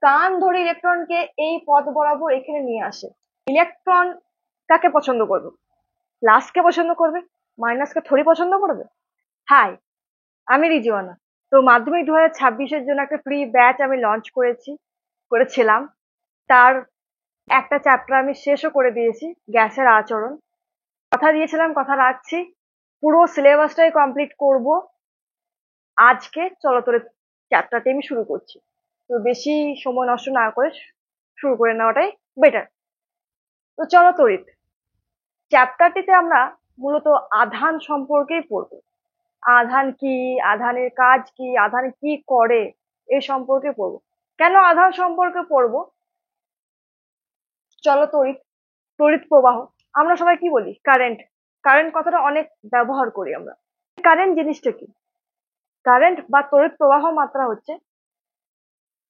কান ধরে ইলেকট্রনকে এই পথ বরাবর এখানে নিয়ে আসে। ইলেকট্রন কাকে পছন্দ করবে? প্লাসকে পছন্দ করবে, মাইনাসকে থোড়ি পছন্দ করবে। হাই, আমি রিজওয়ানা। তো মাধ্যমিক 2026-এর জন্য একটা ফ্রি ব্যাচ আমি লঞ্চ করেছিলাম। তার একটা চ্যাপ্টার আমি শেষও করে দিয়েছি, গ্যাসের আচরণ। কথা দিয়েছিলাম, কথা রাখছি, পুরো সিলেবাসটাই কমপ্লিট করব আজকে। চলো তোর চ্যাপ্টারটি আমি শুরু করছি। তো বেশি সময় নষ্ট না করে শুরু করে নেওয়াটাই বেটার। তো চলো তড়িৎ চ্যাপ্টারটিতে আমরা মূলত আধান সম্পর্কেই পড়বো। আধান কি, আধানের কাজ কি, আধান কি করে, এই সম্পর্কে পড়বো। কেন আধান সম্পর্কে পড়বো? চলো তড়িৎ, তড়িৎ প্রবাহ। আমরা সবাই কি বলি? কারেন্ট। কারেন্ট কথাটা অনেক ব্যবহার করি আমরা। কারেন্ট জিনিসটা কি? কারেন্ট বা তড়িৎ প্রবাহ মাত্রা হচ্ছে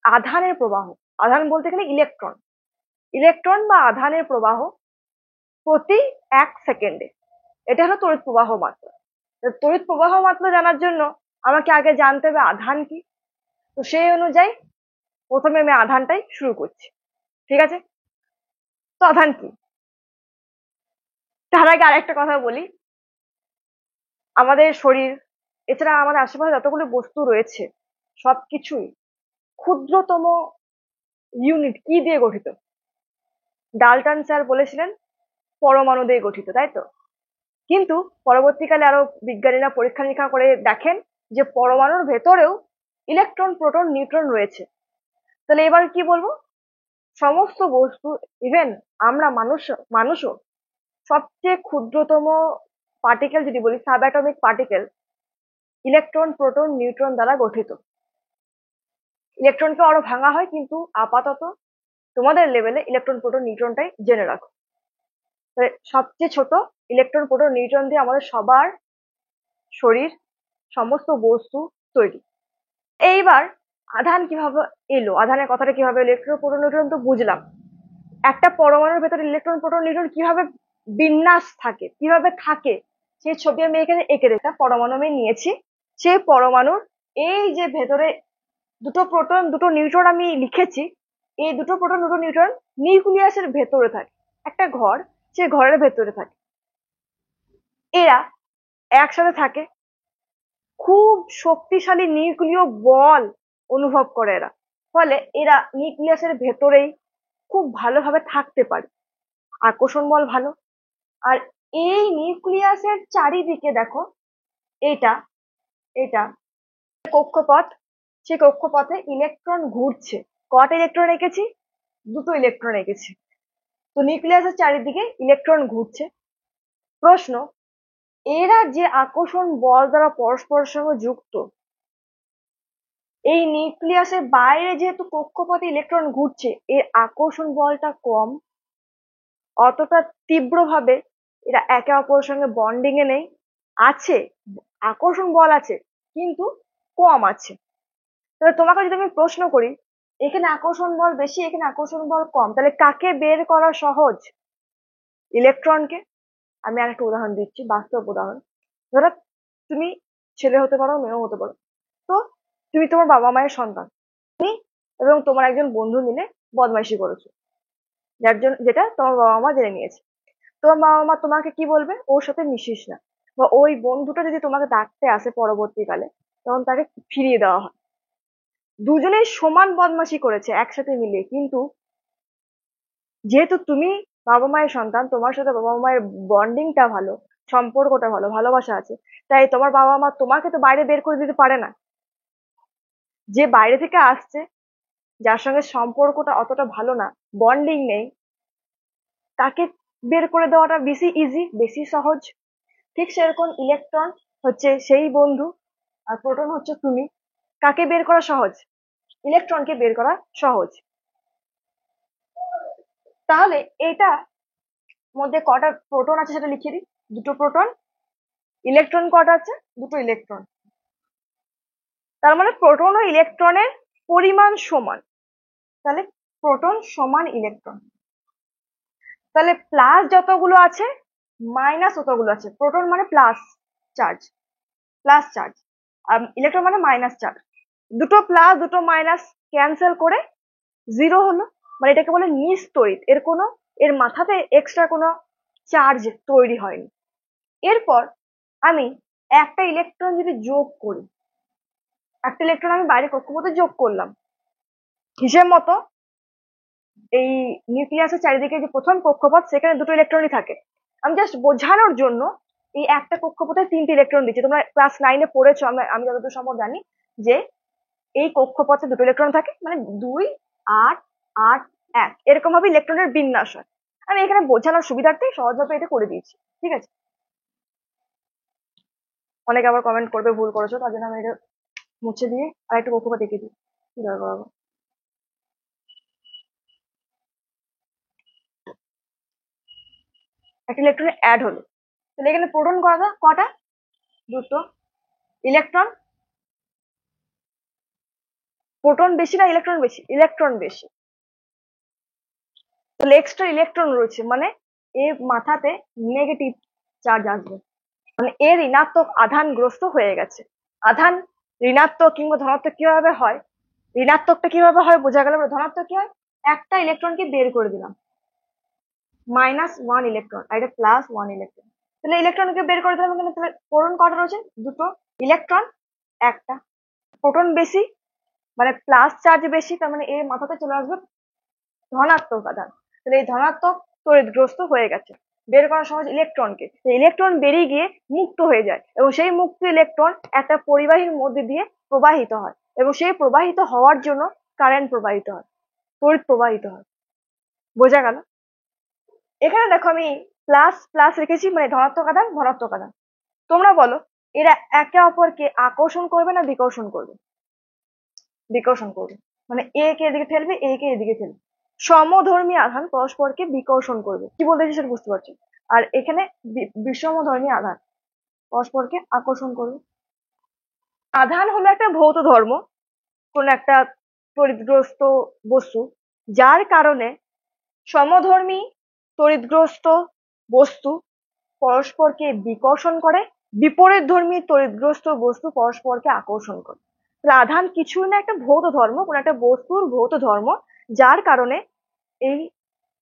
আধানের প্রবাহ। আধান বলতে গেলে ইলেকট্রন। ইলেকট্রন বা আধানের প্রবাহ প্রতি 1 সেকেন্ডে। এটা হলো তড়িৎ প্রবাহ মাত্রা। তড়িৎ প্রবাহ মাত্রা জানার জন্য আমাকে আগে জানতে হবে আধান কি। তো সেই অনুযায়ী প্রথমে আমি আধানটাই শুরু করছি, ঠিক আছে? তো আধান কি? তার আগে আরেকটা কথা বলি, আমাদের শরীর এছাড়া আমাদের আশেপাশে যতগুলো বস্তু রয়েছে সবকিছুই ক্ষুদ্রতম ইউনিট কি দিয়ে গঠিত? ডাল্টন স্যার বলেছিলেন পরমাণু দিয়ে গঠিত, তাই তো? কিন্তু পরবর্তীকালে আরো বিজ্ঞানীরা পরীক্ষা নিরীক্ষা করে দেখেন যে পরমাণুর ভেতরেও ইলেকট্রন, প্রোটন, নিউট্রন রয়েছে। তাহলে এবার কি বলবো? সমস্ত বস্তু, ইভেন আমরা মানুষও সবচেয়ে ক্ষুদ্রতম পার্টিকেল যদি বলি, sub atomic particle, electron, proton, neutron দ্বারা গঠিত। ইলেকট্রনকে আরো ভাঙা হয়, কিন্তু আপাতত তোমাদের লেভেলে ইলেকট্রন, প্রোটন, নিউট্রনটাই জেনে রাখো। সবচেয়ে ছোট ইলেকট্রন, প্রোটন, নিউট্রন দিয়ে আমাদের সবার শরীর, সমস্ত বস্তু তৈরি। এইবার আধান কিভাবে এলো, আধানের কথাটা কিভাবে এলো? ইলেকট্রন, প্রোটন, নিউট্রন তো বুঝলাম। একটা পরমাণুর ভেতরে ইলেকট্রন, প্রোটন, নিউট্রন কিভাবে বিন্যাস থাকে, কিভাবে থাকে, সেই ছবি আমি এখানে এঁকে রেখে পরমাণু আমি নিয়েছি। সেই পরমাণুর এই যে ভেতরে দুটো প্রোটন, দুটো নিউট্রন আমি লিখেছি, এই দুটো প্রোটন, দুটো নিউট্রন নিউক্লিয়াসের ভেতরে থাকে। একটা ঘর, সেই ঘরের ভেতরে থাকে। এরা একসাথে থাকে, খুব শক্তিশালী নিউক্লিয় বল অনুভব করে এরা। ফলে এরা নিউক্লিয়াসের ভেতরেই খুব ভালোভাবে থাকতে পারে, আকর্ষণ বল ভালো। আর এই নিউক্লিয়াসের চারিদিকে দেখো, এটা এটা কক্ষপথ, সেই কক্ষপথে ইলেকট্রন ঘুরছে। কটা ইলেকট্রন এঁকেছি? দুটো ইলেকট্রন এঁকেছি। তো নিউক্লিয়াসের চারিদিকে ইলেকট্রন ঘুরছে। প্রশ্ন, এরা যে আকর্ষণ বল দ্বারা পরস্পরের সঙ্গে যুক্ত, এই নিউক্লিয়াসের বাইরে যেহেতু কক্ষপথে ইলেকট্রন ঘুরছে, এর আকর্ষণ বলটা কম, অতটা তীব্রভাবে এরা একে অপরের সঙ্গে বন্ডিং এ নেই। আছে, আকর্ষণ বল আছে, কিন্তু কম আছে। তাহলে তোমাকে যদি আমি প্রশ্ন করি, এখানে আকর্ষণ বল বেশি, এখানে আকর্ষণ বল কম, তাহলে কাকে বের করা সহজ? ইলেকট্রনকে। আমি আরেকটা উদাহরণ দিচ্ছি, বাস্তব উদাহরণ। ধরো তুমি ছেলে হতে পারো, মেয়েও হতে পারো। তো তুমি তোমার বাবা মায়ের সন্তান, তুমি এবং তোমার একজন বন্ধু মিলে বদমাইশি করেছো, যেটা তোমার বাবা মা জেনে নিয়েছে। তোমার বাবা মা তোমাকে কি বলবে? ওর সাথে মিশিস না। বা ওই বন্ধুটা যদি তোমাকে ডাকতে আসে পরবর্তীকালে, তখন তাকে ফিরিয়ে দেওয়া হয়। দুজনেই সমান বদমাশি করেছে একসাথে মিলে, কিন্তু যেহেতু তুমি বাবা মায়ের সন্তান, তোমার সাথে বাবা মায়ের বন্ডিংটা ভালো, সম্পর্কটা ভালো, ভালোবাসা আছে, তাই তোমার বাবা মা তোমাকে তো বাইরে বের করে দিতে পারে না। যে বাইরে থেকে আসছে, যার সঙ্গে সম্পর্কটা অতটা ভালো না, বন্ডিং নেই, তাকে বের করে দেওয়াটা বেশি ইজি, বেশি সহজ। ঠিক সেরকম ইলেকট্রন হচ্ছে সেই বন্ধু, আর প্রোটন হচ্ছে তুমি। কাকে বের করা সহজ? ইলেকট্রনকে বের করা সহজ। তাহলে এটা মধ্যে কটা প্রোটন আছে সেটা লিখে দিই। দুটো প্রোটন। ইলেকট্রন কটা আছে? দুটো ইলেকট্রন। তার মানে প্রোটন ও ইলেকট্রনের পরিমাণ সমান। তাহলে প্রোটন সমান ইলেকট্রন। তাহলে প্লাস যতগুলো আছে মাইনাস ততগুলো আছে। প্রোটন মানে প্লাস চার্জ, প্লাস চার্জ, আর ইলেকট্রন মানে মাইনাস চার্জ। দুটো প্লাস দুটো মাইনাস ক্যান্সেল করে জিরো হলো, মানে এটাকে বলে নিস্তড়িৎ, এর মাথাতে এক্সট্রা কোনো চার্জ তৈরি হয়নি। এরপর আমি একটা ইলেকট্রন যদি যোগ করি, একটা ইলেকট্রন আমি বাইরে কক্ষপথে যোগ করলাম, হিসেব মতো এই নিউক্লিয়াসের চারিদিকে যে প্রথম কক্ষপথ সেখানে দুটো ইলেকট্রনই থাকে। আমি জাস্ট বোঝানোর জন্য এই একটা কক্ষপথে 3টে ইলেকট্রন দিচ্ছি। তোমরা ক্লাস 9-এ পড়েছো, আমি যতদূর সম্ভব জানি যে এই কক্ষপথে দুটো ইলেকট্রন থাকে, মানে 2, 8, 8, 1 এরকম ভাবে ইলেকট্রনের বিন্যাস হয়। আমি এখানে বোঝানোর সুবিধার্থে সহজভাবে এটা করে দিয়েছি, ঠিক আছে। অনেকে আবার কমেন্ট করবে ভুল করেছো, তার জন্য আমি এটা মুছে দিয়ে আর একটা কক্ষপথ এঁকে দিই, কি দরকার হবে। একটা ইলেকট্রন অ্যাড হলো, তাহলে এখানে প্রোটন কটা? দুটো। ইলেকট্রন, প্রোটন বেশি না ইলেকট্রন বেশি? ইলেকট্রন বেশি, তাহলে এক্সট্রা ইলেকট্রন রয়েছে, মানে এর মাথাতে নেগেটিভ চার্জ আসবে, মানে এর ঋণাত্মক আধানগ্রস্ত হয়ে গেছে। আধান ঋণাত্মক কিংবা ধনাত্মক কিভাবে হয়? ঋণাত্মকটা কিভাবে হয় বোঝা গেল। ধনাত্মক কি হয়? একটা ইলেকট্রনকে বের করে দিলাম, -1 ইলেকট্রন, আর এটা +1 ইলেকট্রন। তাহলে ইলেকট্রনকে বের করে দিলাম এখানে, তাহলে প্রোটন কটা রয়েছে? দুটো। ইলেকট্রন একটা। প্রোটন বেশি মানে প্লাস চার্জ বেশি, তার মানে এর মাথাতে চলে আসবে ধনাত্মক আধান। তাহলে এই ধনাত্মক তড়িৎগ্রস্ত হয়ে গেছে, বের করা সহজ ইলেকট্রনকে। ইলেকট্রন বেরিয়ে গিয়ে মুক্ত হয়ে যায়, এবং সেই মুক্ত ইলেকট্রন একটা পরিবাহীর মধ্যে দিয়ে প্রবাহিত হয়, এবং সেই প্রবাহিত হওয়ার জন্য কারেন্ট প্রবাহিত হয়, তড়িৎ প্রবাহিত হয়। বোঝা গেল? এখানে দেখো আমি প্লাস প্লাস রেখেছি, মানে ধনাত্মক আধান ধনাত্মক আধান। তোমরা বলো এরা একে অপরকে আকর্ষণ করবে না বিকর্ষণ করবে? বিকর্ষণ করবে, মানে এ কে এদিকে ঠেলবে, এ কে এদিকে ঠেলবে। সমধর্মী আধান পরস্পরকে বিকর্ষণ করবে, কি বলতে চাইছি সেটা বুঝতে পারছো। আর এখানে বিষমধর্মী আধান পরস্পরকে আকর্ষণ করবে। আধান হলো একটা ভৌত ধর্ম, কোন একটা তড়িৎগ্রস্ত বস্তু, যার কারণে সমধর্মী তড়িৎগ্রস্ত বস্তু পরস্পরকে বিকর্ষণ করে, বিপরীত ধর্মী তড়িৎগ্রস্ত বস্তু পরস্পরকে আকর্ষণ করে। আধান কিছুই না, একটা ভৌত ধর্ম, কোন একটা বস্তুর ভৌত ধর্ম, যার কারণে এই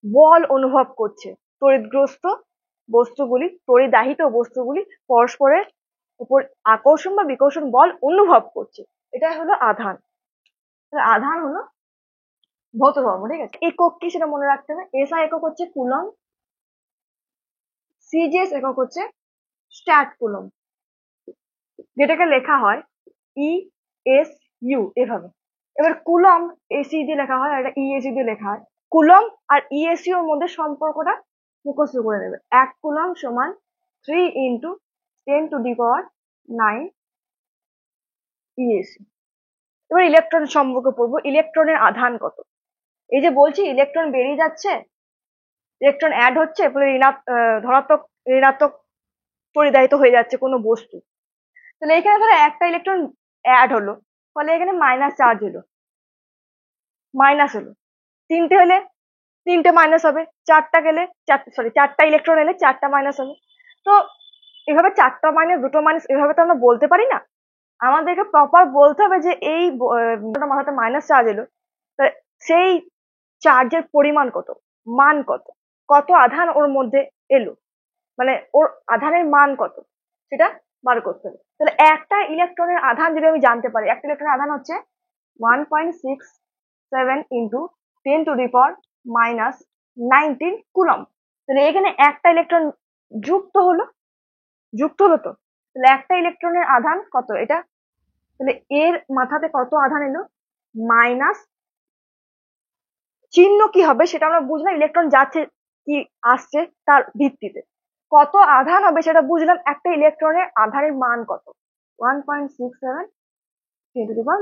বল অনুভব করছে তড়িৎগ্রস্ত বস্তুগুলি, তড়িদাহিত বস্তুগুলি পরস্পরের উপর আকর্ষণ বা বিকর্ষণ বল অনুভব করছে। এটা হলো আধান। আধান হলো ভৌত ধর্ম, ঠিক আছে। একক কি সেটা মনে রাখতে হবে। এসআই একক হচ্ছে কুলম, সিজিএস একক হচ্ছে স্ট্যাট কুলম, যেটাকে লেখা হয় ESU এভাবে। এবার কুলম এসি দিয়ে লেখা হয়, আর এটা ইএসি দিয়ে লেখা হয়। কুলম আর ইএসইউ এর মধ্যে সম্পর্কটা মুখস্থ করে নেবে। 1 কুলম সমান 3 × 10⁹ ইএসি। এবার ইলেকট্রন সম্পর্কে পড়বো। ইলেকট্রনের আধান কত? এই যে বলছি ইলেকট্রন বেরিয়ে যাচ্ছে, ইলেকট্রন অ্যাড হচ্ছে, ফলে ধনাত্মক ঋণাত্মক পরিবাহিত হয়ে যাচ্ছে কোনো বস্তু। তাহলে এখানে ধরো একটা ইলেকট্রন অ্যাড হলো, ফলে এখানে মাইনাস চার্জ হলো, মাইনাস হলো। 3টে হলে 3টে মাইনাস হবে, 4টা গেলে 4টা ইলেকট্রন এলে 4টা মাইনাস হবে। তো এভাবে 4টা মাইনাস 2টো মাইনাস এভাবে তো আমরা বলতে পারি না, আমাদেরকে প্রপার বলতে হবে যে এই মাথাতে মাইনাস চার্জ এলো, সেই চার্জের পরিমাণ কত, মান কত, কত আধান ওর মধ্যে এলো, মানে ওর আধানের মান কত, সেটা বার করতে হবে। তাহলে একটা ইলেকট্রনের আধান যদি আমি জানতে পারি, একটা ইলেকট্রনের আধান হচ্ছে 1.67 × 10⁻⁹ কুলম। তাহলে এখানে একটা ইলেকট্রন যুক্ত হলো, তো তাহলে একটা ইলেকট্রনের আধান কত এটা, তাহলে এর মাথাতে কত আধান এলো, মাইনাস, চিহ্ন কি হবে সেটা আমরা বুঝলাম, ইলেকট্রন যাচ্ছে কি আসছে তার ভিত্তিতে কত আধান হবে সেটা বুঝলাম। একটা ইলেকট্রনের আধানের মান কত, 1.67 × 10⁻।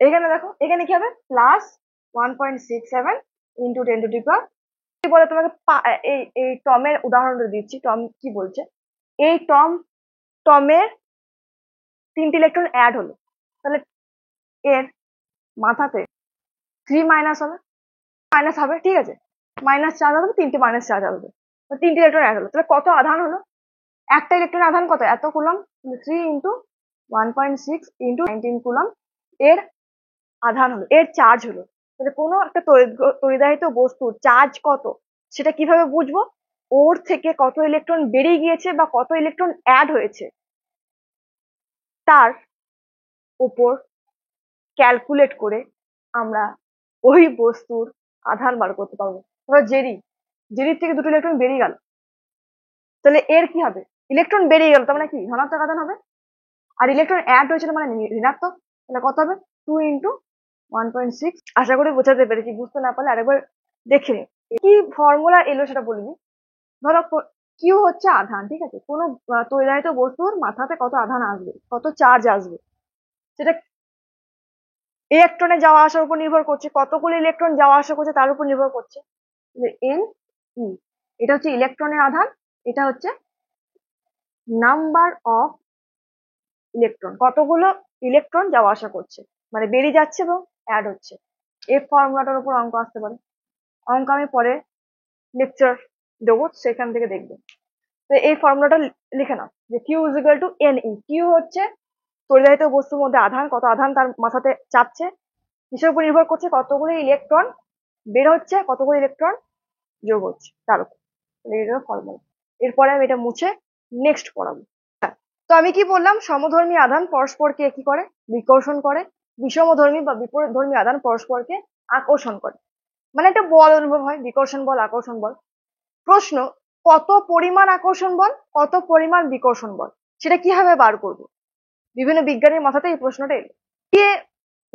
এখানে দেখো এখানে কি হবে, +1.67 × 10⁻। কি বলে তোমাকে এই টমের উদাহরণটা দিচ্ছি। টম কি বলছে, এই টমের 3টে ইলেকট্রন অ্যাড হলো, তাহলে এর মাথাতে 3 মাইনাস হবে, মাইনাস হবে, ঠিক আছে, মাইনাস চার্জ হবে, 3টে মাইনাস চার্জ হবে, 3টে ইলেকট্রন অ্যাড হলো। তাহলে কত আধান হলো, একটা ইলেকট্রন আধান কত, এত কুলম, 3 × 1.6 × 19 কুলম এর আধান হলো, এর চার্জ হলো। তাহলে কোনো একটা তড়িদাহিত বস্তুর চার্জ কত সেটা কিভাবে বুঝবো? ওর থেকে কত ইলেকট্রন বেরিয়ে গিয়েছে বা কত ইলেকট্রন অ্যাড হয়েছে তার উপর ক্যালকুলেট করে আমরা ওই বস্তুর আধান বার করতে পারবো। ধরো জেরির থেকে দুটো ইলেকট্রন বেরিয়ে গেল, তাহলে এর কি হবে? ইলেকট্রন বেরিয়ে গেল তার মানে কি ধনাত্মক আধান হবে, আর ইলেকট্রন অ্যাড হয়েছিল মানে ঋণাত্মক। তাহলে কত হবে? 2 × 1.6। আশা করি বোঝাতে পেরেছি, বুঝতে না পারলে আরেকবার দেখে নিন। কি ফর্মুলা এলো সেটা বলিনি। ধরো কিউ হচ্ছে আধান, ঠিক আছে? কোনো তৈলায়িত বস্তুর মাথাতে কত আধান আসবে, কত চার্জ আসবে, সেটা ইলেকট্রনে যাওয়া আসার উপর নির্ভর করছে, কতগুলো ইলেকট্রন যাওয়া আসা করছে তার উপর নির্ভর করছে। এন ই, এটা হচ্ছে ইলেকট্রনের আধান, এটা হচ্ছে নাম্বার অফ ইলেকট্রন, কতগুলো ইলেকট্রন যাওয়া আসা করছে, মানে বেরিয়ে যাচ্ছে এবং অ্যাড হচ্ছে। এই ফর্মুলাটার উপর অঙ্ক আসতে পারে, অঙ্ক আমি পরে লেকচার দেবো, সেখান থেকে দেখবে। তো এই ফর্মুলাটা লিখে নাও যে Q is equal to N E. Q হচ্ছে তড়িদাহিত বস্তুর মধ্যে আধান, কত আধান তার মাথাতে চাপছে, কিসের উপর নির্ভর করছে? কতগুলো ইলেকট্রন বের হচ্ছে, কতগুলো ইলেকট্রন যোগ হচ্ছে তার উপর। এটা ফর্মুলা। এরপরে আমি এটা মুছে নেক্সট পড়াবো। তো আমি কি বললাম? সমধর্মী আধান পরস্পরকে কি করে? বিকর্ষণ করে। বিষমধর্মী বা বিপরীতধর্মী আধান পরস্পরকে আকর্ষণ করে। মানে একটা বল অনুভব হয়, বিকর্ষণ বল, আকর্ষণ বল। প্রশ্ন, কত পরিমাণ আকর্ষণ বল, কত পরিমাণ বিকর্ষণ বল, সেটা কিভাবে বার করব? বিভিন্ন বিজ্ঞানীর মাথাতে এই প্রশ্নটা এলো। গিয়ে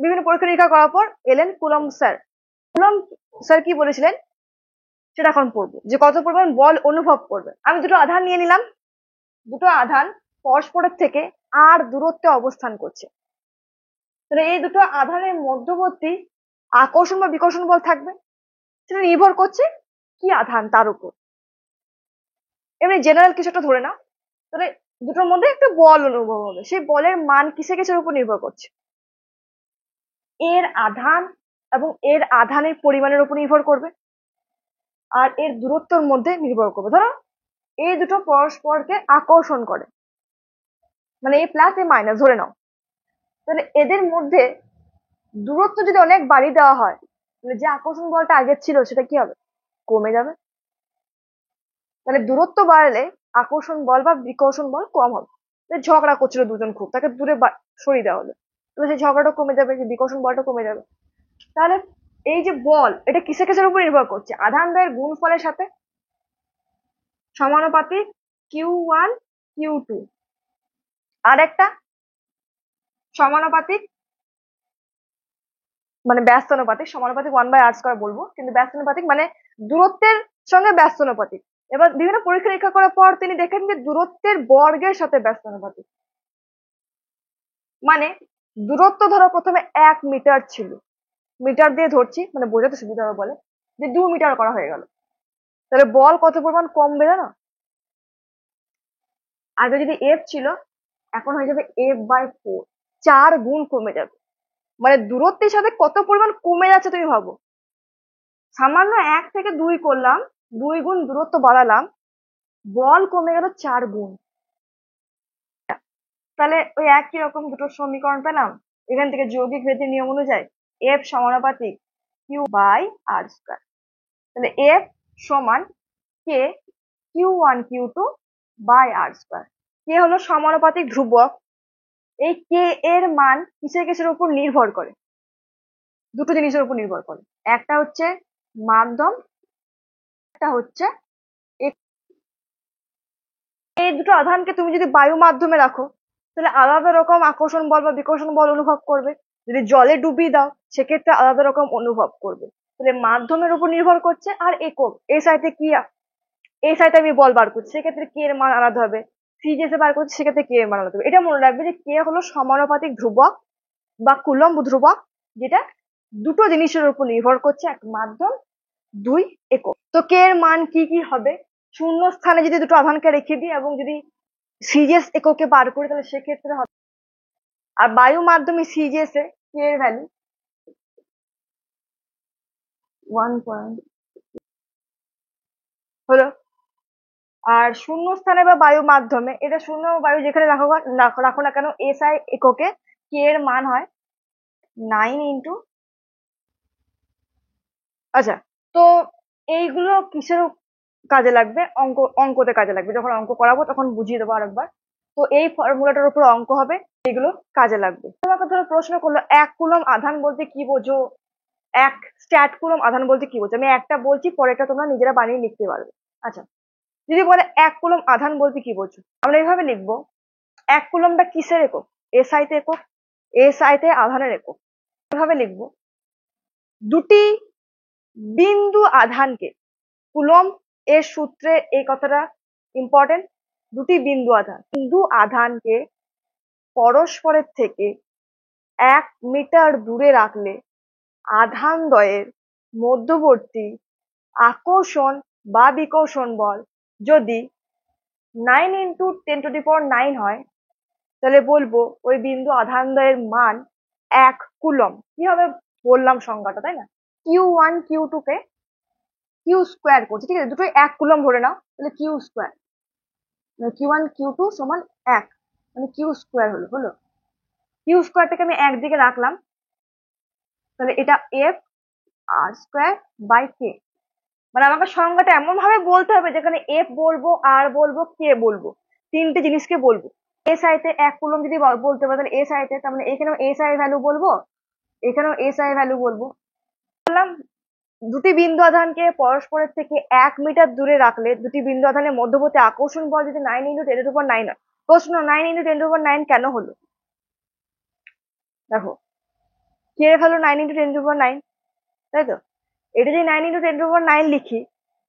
বিভিন্ন পরীক্ষা নিরীক্ষা করার পর এলেন কুলম্ব স্যার। কুলম্ব স্যার কি বলেছিলেন সেটা এখন পড়বো, যে কত পরিমাণ বল অনুভব করবে। আমি দুটো আধান নিয়ে নিলাম, দুটো আধান পরস্পরের থেকে আর দূরত্বে অবস্থান করছে, তাহলে এই দুটো আধানের মধ্যবর্তী আকর্ষণ বা বিকর্ষণ বল থাকবে, সেটা নির্ভর করছে কি আধান তার উপর। এমনি জেনারেল কিছু একটা ধরে নাও, তাহলে দুটোর মধ্যে একটা বল অনুভব হবে, সেই বলের মান কিসের উপর নির্ভর করছে? এর আধান এবং এর আধানের পরিমাণের উপর নির্ভর করবে, আর এর দূরত্বের মধ্যে নির্ভর করবে। ধরো এই দুটো পরস্পরকে আকর্ষণ করে, মানে এ প্লাস এ মাইনাস ধরে নাও, তাহলে এদের মধ্যে দূরত্ব যদি অনেক বাড়িয়ে দেওয়া হয়, তাহলে যে আকর্ষণ বলটা আগে ছিল সেটা কি হবে? কমে যাবে। তাহলে দূরত্ব বাড়লে আকর্ষণ বল বা বিকর্ষণ বল কম হবে। ঝগড়া করছিল দুজন, খুব তাকে দূরে সরিয়ে দেওয়া হলো, তাহলে সেই ঝগড়াটা কমে যাবে, যে বিকর্ষণ বলটা কমে যাবে। তাহলে এই যে বল, এটা কিসের উপর নির্ভর করছে? আধান দ্বয়ের গুণফলের সাথে সমানুপাতিক Q1 Q2, আর একটা সমানুপাতিক মানে ব্যস্তানুপাতিক, সমানুপাতিক 1/r² বলবো, কিন্তু ব্যস্তানুপাতিক মানে দূরত্বের সঙ্গে ব্যস্তানুপাতিক। এবার বিভিন্ন পরীক্ষা নিরীক্ষা করার পর তিনি দেখেন যে দূরত্বের বর্গের সাথে ব্যস্তানুপাতিক। মানে দূরত্ব ধরো প্রথমে 1 মিটার ছিল, মিটার দিয়ে ধরছি মানে বোঝাতে সুবিধা হবে বলে, যে 2 মিটার করা হয়ে গেল, তাহলে বল কত পরিমাণ কমবে জানো? আগে যদি এফ ছিল, এখন হয়ে যাবে F/4, 4 গুণ কমে যাবে। মানে দূরত্বের সাথে কত পরিমাণ কমে যাচ্ছে তুমি ভাবো। সামান্য 1 থেকে 2 করলাম, 2 গুণ দূরত্ব বাড়ালাম, বল কমে গেল 4 গুণ। তাহলে ওই একই রকম দুটো সমীকরণ পেলাম, এখান থেকে যৌগিক ভেদের নিয়ম অনুযায়ী এফ সমানুপাতিক Q/r²। তাহলে এফ সমান কে Q1 Q2/r²। কে হলো সমানুপাতিক ধ্রুবক। এই কে এর মান কিসের উপর নির্ভর করে? দুটো জিনিসের উপর নির্ভর করে, একটা হচ্ছে মাধ্যম, একটা হচ্ছে এই দুটো আধানকে তুমি যদি বায়ু মাধ্যমে রাখো, তাহলে আলাদা রকম আকর্ষণ বল বা বিকর্ষণ বল অনুভব করবে। যদি জলে ডুবিয়ে দাও, সেক্ষেত্রে আলাদা রকম অনুভব করবে। তাহলে মাধ্যমের উপর নির্ভর করছে। আর একক, এই সাইডে কি, এই সাইডে আমি বল বার করছি, সেক্ষেত্রে কে এর মান আলাদা হবে। সিজিএসে বার করছি, সেক্ষেত্রে কে এর মান আলাদা হবে। এটা মনে রাখবে যে কে হলো সমানুপাতিক ধ্রুবক বা কুলম্ব ধ্রুবক, যেটা দুটো জিনিসের উপর নির্ভর করছে, এক মাধ্যম, দুই একক। তো কে এর মান কি কি হবে? শূন্য স্থানে যদি দুটো আধানকে রেখে দিই এবং যদি সিজিএস এককে বার করি, তাহলে সেক্ষেত্রে হবে, আর বায়ু মাধ্যমে সিজিএস এ কে এর ভ্যালু 1 হলো। আর শূন্য স্থানে বা বায়ু মাধ্যমে, এটা শূন্য বায়ু যেখানে রাখো না কেন, এসআই এককে কে এর মান হয় 9 × আচ্ছা, তো এইগুলো কিসের কাজে লাগবে? অঙ্কতে কাজে লাগবে। যখন অঙ্ক করাবো তখন বুঝিয়ে দেবো আরেকবার। তো এই ফর্মুলাটার উপর অঙ্ক হবে, এগুলো কাজে লাগবে। তোমাকে ধরো প্রশ্ন করলো 1 কুলম আধান বলতে কি বোঝো, 1 স্ট্যাট কুলম আধান বলতে কি বোঝো। আমি একটা বলছি, পরেরটা তোমরা নিজেরা বানিয়ে লিখতে পারবে। আচ্ছা, যদি বলে 1 কুলম আধান বলতে কি বোঝো, আমরা এইভাবে লিখবো। 1 কুলমটা কিসের একক? এসআই তে একক। এসআই তে আধানের একক। এভাবে লিখবো, দুটি বিন্দু আধানকে, কুলম এর সূত্রে এই কথাটা ইম্পর্টেন্ট, দুটি বিন্দু আধানকে পরস্পরের থেকে 1 মিটার দূরে রাখলে আধান দ্বয়ের মধ্যবর্তী আকর্ষণ বা বিকর্ষণ বল যদি 9 × 10⁹ হয়, তাহলে বলবো ওই বিন্দু আধান দ্বয়ের মান 1 কুলম। কিভাবে বললাম সংজ্ঞাটা, তাই না? Q1 Q2 কে কিউ স্কোয়ার করছে, ঠিক আছে? দুটোই 1 কুলম ধরে নাও, তাহলে কিউ স্কোয়ার, Q1 Q2 সমান 1, মানে কিউ স্কোয়ার হলো। কিউ স্কোয়ারটাকে আমি একদিকে রাখলাম, তাহলে এটা এফ আর স্কোয়ার বাই কে। মানে আমাকে সংজ্ঞাটা এমন ভাবে বলতে হবে যেখানে এফ বলবো, আর বলবো, কে বলবো, তিনটে জিনিসকে বলবো। এস আইতে 1 কুলম যদি বলতে পারে, তাহলে এস আইতে, তার মানে এখানেও এস আই ভ্যালু বলবো, এখানেও এস আই ভ্যালু বলবো। বললাম দুটি বিন্দু আধানকে পরস্পরের থেকে 1 মিটার দূরে রাখলে দুটি বিন্দু আধানের মধ্যবর্তী আকর্ষণ বল যদি 9 × 10⁹ হয়। প্রশ্ন, 9 × 10⁹ কেন হলো? দেখো, কে এর ভ্যালু 9 × 10⁹, তাই তো? এটা যদি 9 × 10⁹ লিখি,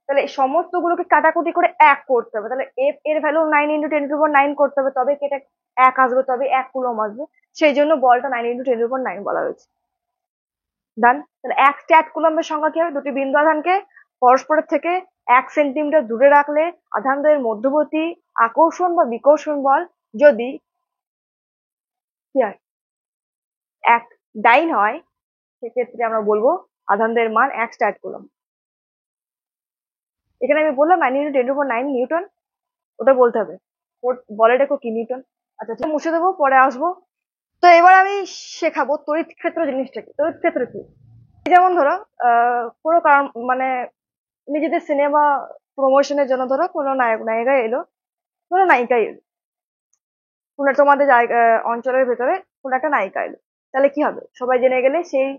তাহলে সমস্ত গুলোকে কাটাকুটি করে 1 করতে হবে। তাহলে এফ এর ভ্যালু 9 × 10⁹ করতে হবে, তবে এটা 1 আসবে, তবে 1 কুলম আসবে। সেই জন্য বলটা 9 × 10⁹ বলা হয়েছে। ডান। তাহলে 1 স্ট্যাট কুলম্বের সংখ্যা কি হবে? দুটি বিন্দু আধানকে পরস্পরের থেকে 1 সেন্টিমিটার দূরে রাখলে আধান দ্বয়ের মধ্যবর্তী আকর্ষণ বা বিকর্ষণ বল যদি কি হয়, 1 ডাইন হয়, সেক্ষেত্রে আমরা বলবো আধান দ্বয়ের মান 1 স্ট্যাট কুলম। এখানে আমি বললাম 9 × 10⁹ নিউটন, ওটা বলতে হবে। বলের একক কি? নিউটন। আচ্ছা, ঠিক মুছে দেবো, পরে আসবো। তো এবার আমি শেখাবো তড়িৎ ক্ষেত্র জিনিসটা কি। তড়িৎ ক্ষেত্র কি? যেমন ধরো কোনো কারণ, মানে নিজেদের সিনেমা প্রমোশনের জন্য ধরো কোনো নায়ক নায়িকা এলো, কোনো নায়িকা এলো, কোনো তোমাদের অঞ্চলের ভেতরে কোনো একটা নায়িকা এলো, তাহলে কি হবে? সবাই জেনে গেলে সেই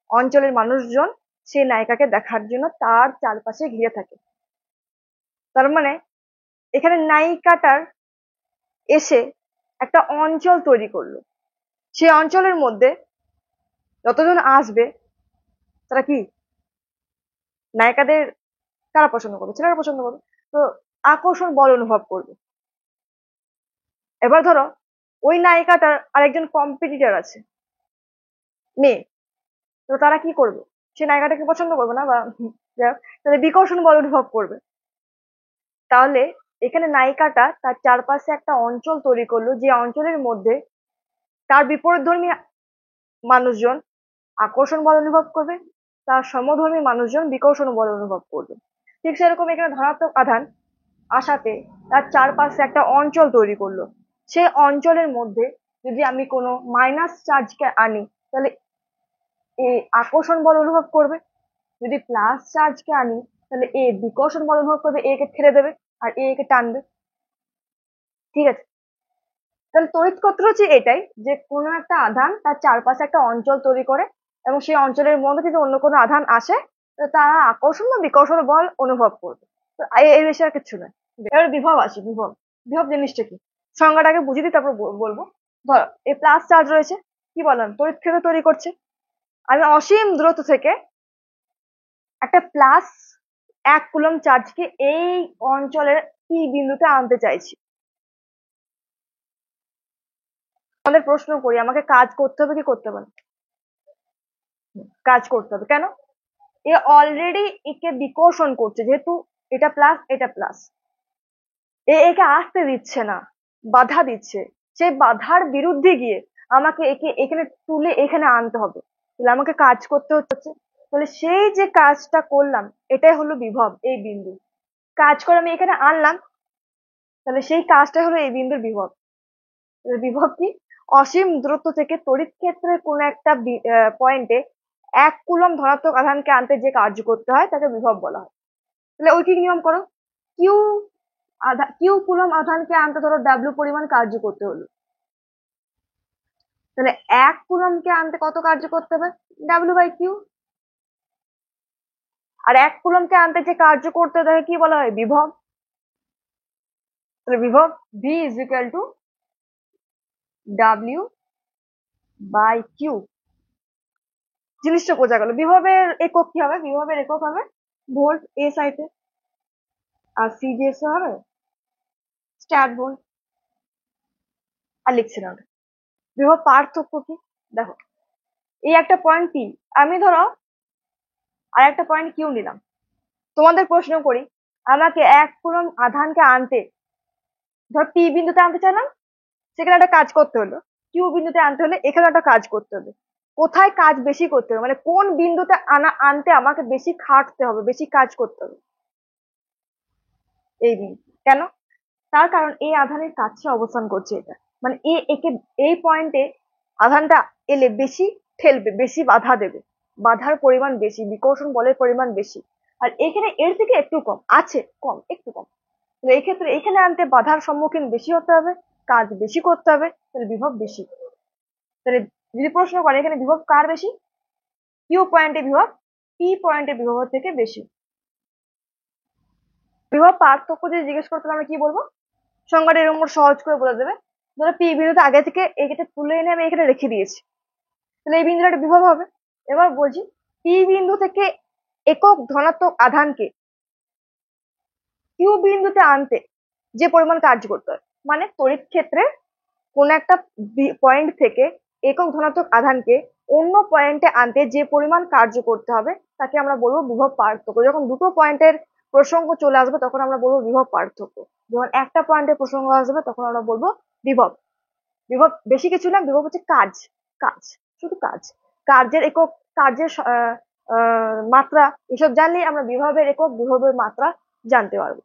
অঞ্চলের মানুষজন সেই নায়িকাকে দেখার জন্য তার চারপাশে ঘিরে থাকে। তার মানে এখানে নায়িকাটার এসে একটা অঞ্চল তৈরি করলো, সেই অঞ্চলের মধ্যে যতজন আসবে তারা কি, নায়িকাদের কারা পছন্দ করবে? ছেলেরা পছন্দ করবে। তো আকর্ষণ বল অনুভব করবে। এবার ধরো ওই নায়িকাটার আরেকজন কম্পিটিটর আছে, মেয়ে, তো তারা কি করবে? সে নায়িকাটাকে পছন্দ করবে না, বা যাই হোক, তাহলে বিকর্ষণ বল অনুভব করবে। তাহলে এখানে নায়িকাটা তার চারপাশে একটা অঞ্চল তৈরি করলো, যে অঞ্চলের মধ্যে তার বিপরীতধর্মী মানুষজন আকর্ষণ বল অনুভব করবে, তার সমধর্মী মানুষজন বিকর্ষণ বল অনুভব করবে। ঠিক সেরকম এখানে ধনাত্মক আধান আসাতে তার চারপাশে একটা অঞ্চল তৈরি করলো। সেই অঞ্চলের মধ্যে যদি আমি কোনো মাইনাস চার্জকে আনি, তাহলে এ আকর্ষণ বল অনুভব করবে। যদি প্লাস চার্জকে আনি, তাহলে এ বিকর্ষণ বল অনুভব করবে, এ কে ঠেলে দেবে আর এ কে টানবে। ঠিক আছে? তাহলে তড়িৎ ক্ষেত্র হচ্ছে এটাই, যে কোনো একটা আধান তার চারপাশে একটা অঞ্চল তৈরি করে, এবং সেই অঞ্চলের মধ্যে যদি অন্য কোনো আধান আসে, তো তারা আকর্ষণ বা বিকর্ষণ বল অনুভব করবে। তো এই বিষয়ে আর কিছু নয়। এবার বিভব আসি। বিভব, বিভব জিনিসটা কি? সংজ্ঞাটাকে বুঝিয়ে দিই, তারপর বলবো। ধরো এই প্লাস চার্জ রয়েছে, কি বললাম? তড়িৎ ক্ষেত্র তৈরি করছে। আমি অসীম দূরত্ব থেকে একটা প্লাস 1 কুলম চার্জকে এই অঞ্চলের পি বিন্দুতে আনতে চাইছি। আমাদের প্রশ্ন করি, আমাকে কাজ করতে হবে কি করতে হবে না? কাজ করতে হবে। কেন? এ অলরেডি একে বিকর্ষণ করছে, যেহেতু এটা প্লাস এটা প্লাস, একে আসতে দিচ্ছে না, বাধা দিচ্ছে। সেই বাধার বিরুদ্ধে গিয়ে আমাকে একে এখানে তুলে এখানে আনতে হবে, তাহলে আমাকে কাজ করতে হচ্ছে। তাহলে সেই যে কাজটা করলাম, এটাই হলো বিভব। এই বিন্দু কাজ করে আমি এখানে আনলাম, তাহলে সেই কাজটাই হলো এই বিন্দুর বিভব। বিভব কি? অসীম দূরত্ব থেকে তড়িৎ ক্ষেত্রের কোন একটা পয়েন্টে 1 কুলম ধনাত্মক আধানকে আনতে যে কার্য করতে হয় তাকে বিভব বলা হয়। তাহলে ঐকিক নিয়ম করো, কিউ কিউ কুলম আধানকে আনতে ধরো ডাব্লিউ পরিমাণ কার্য করতে হলো, তাহলে 1 কুলমকে আনতে কত কার্য করতে হবে, ডাব্লিউ বাই কিউ। আর 1 কুলমকে আনতে যে কার্য করতে হয় তাকে কি বলা হয়, বিভব। তাহলে বিভব V is equal to W by Q. জিনিসটা বোঝা গেল। বিভবের একক কি হবে, বিভবের একক হবে ভোল্ট এসআই তে, আর সিজিএস হবে স্ট্যাট ভোল্ট। আর লিখছি না ওটা। বিভব পার্থক্য কি দেখো, এই একটা পয়েন্ট পি, আমি ধরো আর একটা পয়েন্ট কিউ নিলাম। তোমাদের প্রশ্ন করি, আমাকে 1 কুলম আধানকে আনতে, ধর পি বিন্দুতে আনতে চাইলাম, সেখানে একটা কাজ করতে হলো। কিউ বিন্দুতে আনতে হলে এখানে একটা কাজ করতে হবে। কোথায় কাজ বেশি করতে হবে, মানে কোন বিন্দুতে আনতে আমাকে বেশি খাটতে হবে, বেশি কাজ করতে হবে, এই বিন্দু। কেন, তার কারণ এই আধানের কাছে অবস্থান করছে এটা, মানে একে এই পয়েন্টে আধানটা এলে বেশি ঠেলবে, বেশি বাধা দেবে, বাধার পরিমাণ বেশি, বিকর্ষণ বলের পরিমাণ বেশি। আর এখানে এর থেকে একটু কম আছে, কম একটু কম। তাহলে এই ক্ষেত্রে এখানে আনতে বাধার সম্মুখীন বেশি হতে হবে, কাজ বেশি করতে হবে, তাহলে বিভব বেশি। তাহলে যদি প্রশ্ন করে এখানে বিভব কার বেশি, কিউ পয়েন্টে বিভব পি পয়েন্টে বিভবের থেকে বেশি। বিভব পার্থক্য যদি জিজ্ঞেস করতে আমরা কি বলবো, সংজ্ঞাটা এরকম সহজ করে বলে দেবে। ধরো পি বিন্দুতে আগে থেকে এইটা তুলে এনে আমি এখানে রেখে দিয়েছি, তাহলে এই বিন্দুটা একটা বিভব হবে। এবার বলছি পি বিন্দু থেকে একক ধনাত্মক আধানকে কিউ বিন্দুতে আনতে যে পরিমাণ কার্য করতে হয়, মানে তড়িৎ ক্ষেত্রে কোন একটা পয়েন্ট থেকে একক ধনাত্মক আধানকে অন্য পয়েন্টে আনতে যে পরিমাণ কার্য করতে হবে তাকে আমরা বলবো বিভব পার্থক্য। যখন দুটো পয়েন্টের প্রসঙ্গ চলে আসবে তখন আমরা বলবো বিভব পার্থক্য, যখন একটা পয়েন্টের প্রসঙ্গ আসবে তখন আমরা বলবো বিভব। বিভব বেশি কিছু না, বিভব হচ্ছে কাজ, কাজ, শুধু কাজ, কার্যের একক, কার্যের মাত্রা, এসব জানলেই আমরা বিভবের একক, বিভবের মাত্রা জানতে পারবো।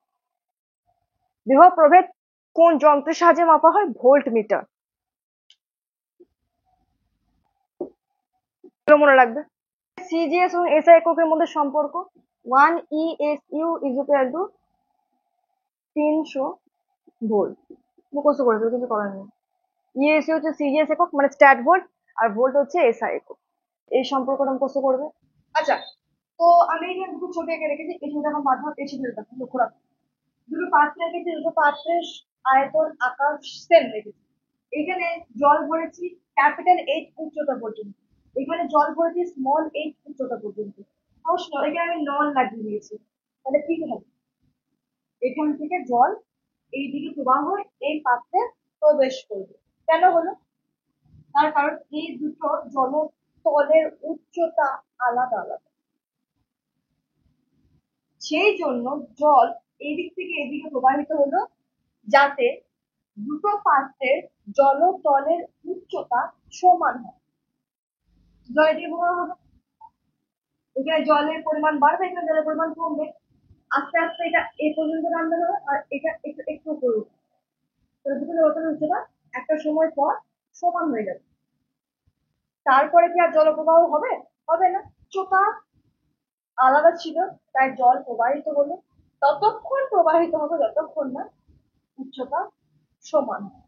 বিভব প্রভেদ কোন যন্ত্রের সাহায্যে মাপা হয়, ভোল্ট মিটার। মনে রাখবে সিজিএস এবং এসআই এককের মধ্যে সম্পর্ক 1 ESU is equal two 300 volt. মুখস্থ করে দেবে, কিন্তু করার নেই। ইএসইউ হচ্ছে সিজিএস একক মানে স্ট্যাট ভোল্ট, আর ভোল্ট হচ্ছে এসআই একক। এই সম্পর্কটা মুখস্থ করবে। আচ্ছা, তো আমি এখানে দুটো ছবি এঁকে রেখেছি, এই ছবিটা আমার মাধ্যমে এই ছবিটা দেখো, লক্ষ্য রাখো। দুটো পাত্র রেখেছি, দুটো পাত্রের আয়তন আকার সেম রেখেছি। এখানে জল ভরেছি ক্যাপিটাল এইচ উচ্চতা পর্যন্ত, এখানে জল ভরেছি স্মল এইচ উচ্চতা পর্যন্ত। প্রশ্ন, এখানে আমি নল লাগিয়ে দিয়েছি, তাহলে কি হবে, এখান থেকে জল এই দিকে প্রবাহ হয়ে এই পাত্রে প্রবেশ করবে। কেন হলো, তার কারণ এই দুটো জলতলের উচ্চতা আলাদা আলাদা, সেই জন্য জল এদিক থেকে এদিকে প্রবাহিত হলো যাতে দুটো পাত্রের জলতলের উচ্চতা সমান হয়। জল এদিকে প্রবাহ হবে, এখানে জলের পরিমাণ বাড়বে, এখানে জলের পরিমাণ কমবে, আস্তে আস্তে এটা এই পর্যন্ত নামবে হবে, আর এটা একটু একটু করবে, দুটো জলতলের উচ্চতা একটা সময় পর সমান হয়ে যাবে। তারপরে কি আর জলপ্রবাহ হবে, হবে না, উচ্চতা আলাদা ছিল তাই জল প্রবাহিত হলো, ততক্ষণ প্রবাহিত হবে যতক্ষণ না উচ্চতা সমান হয়।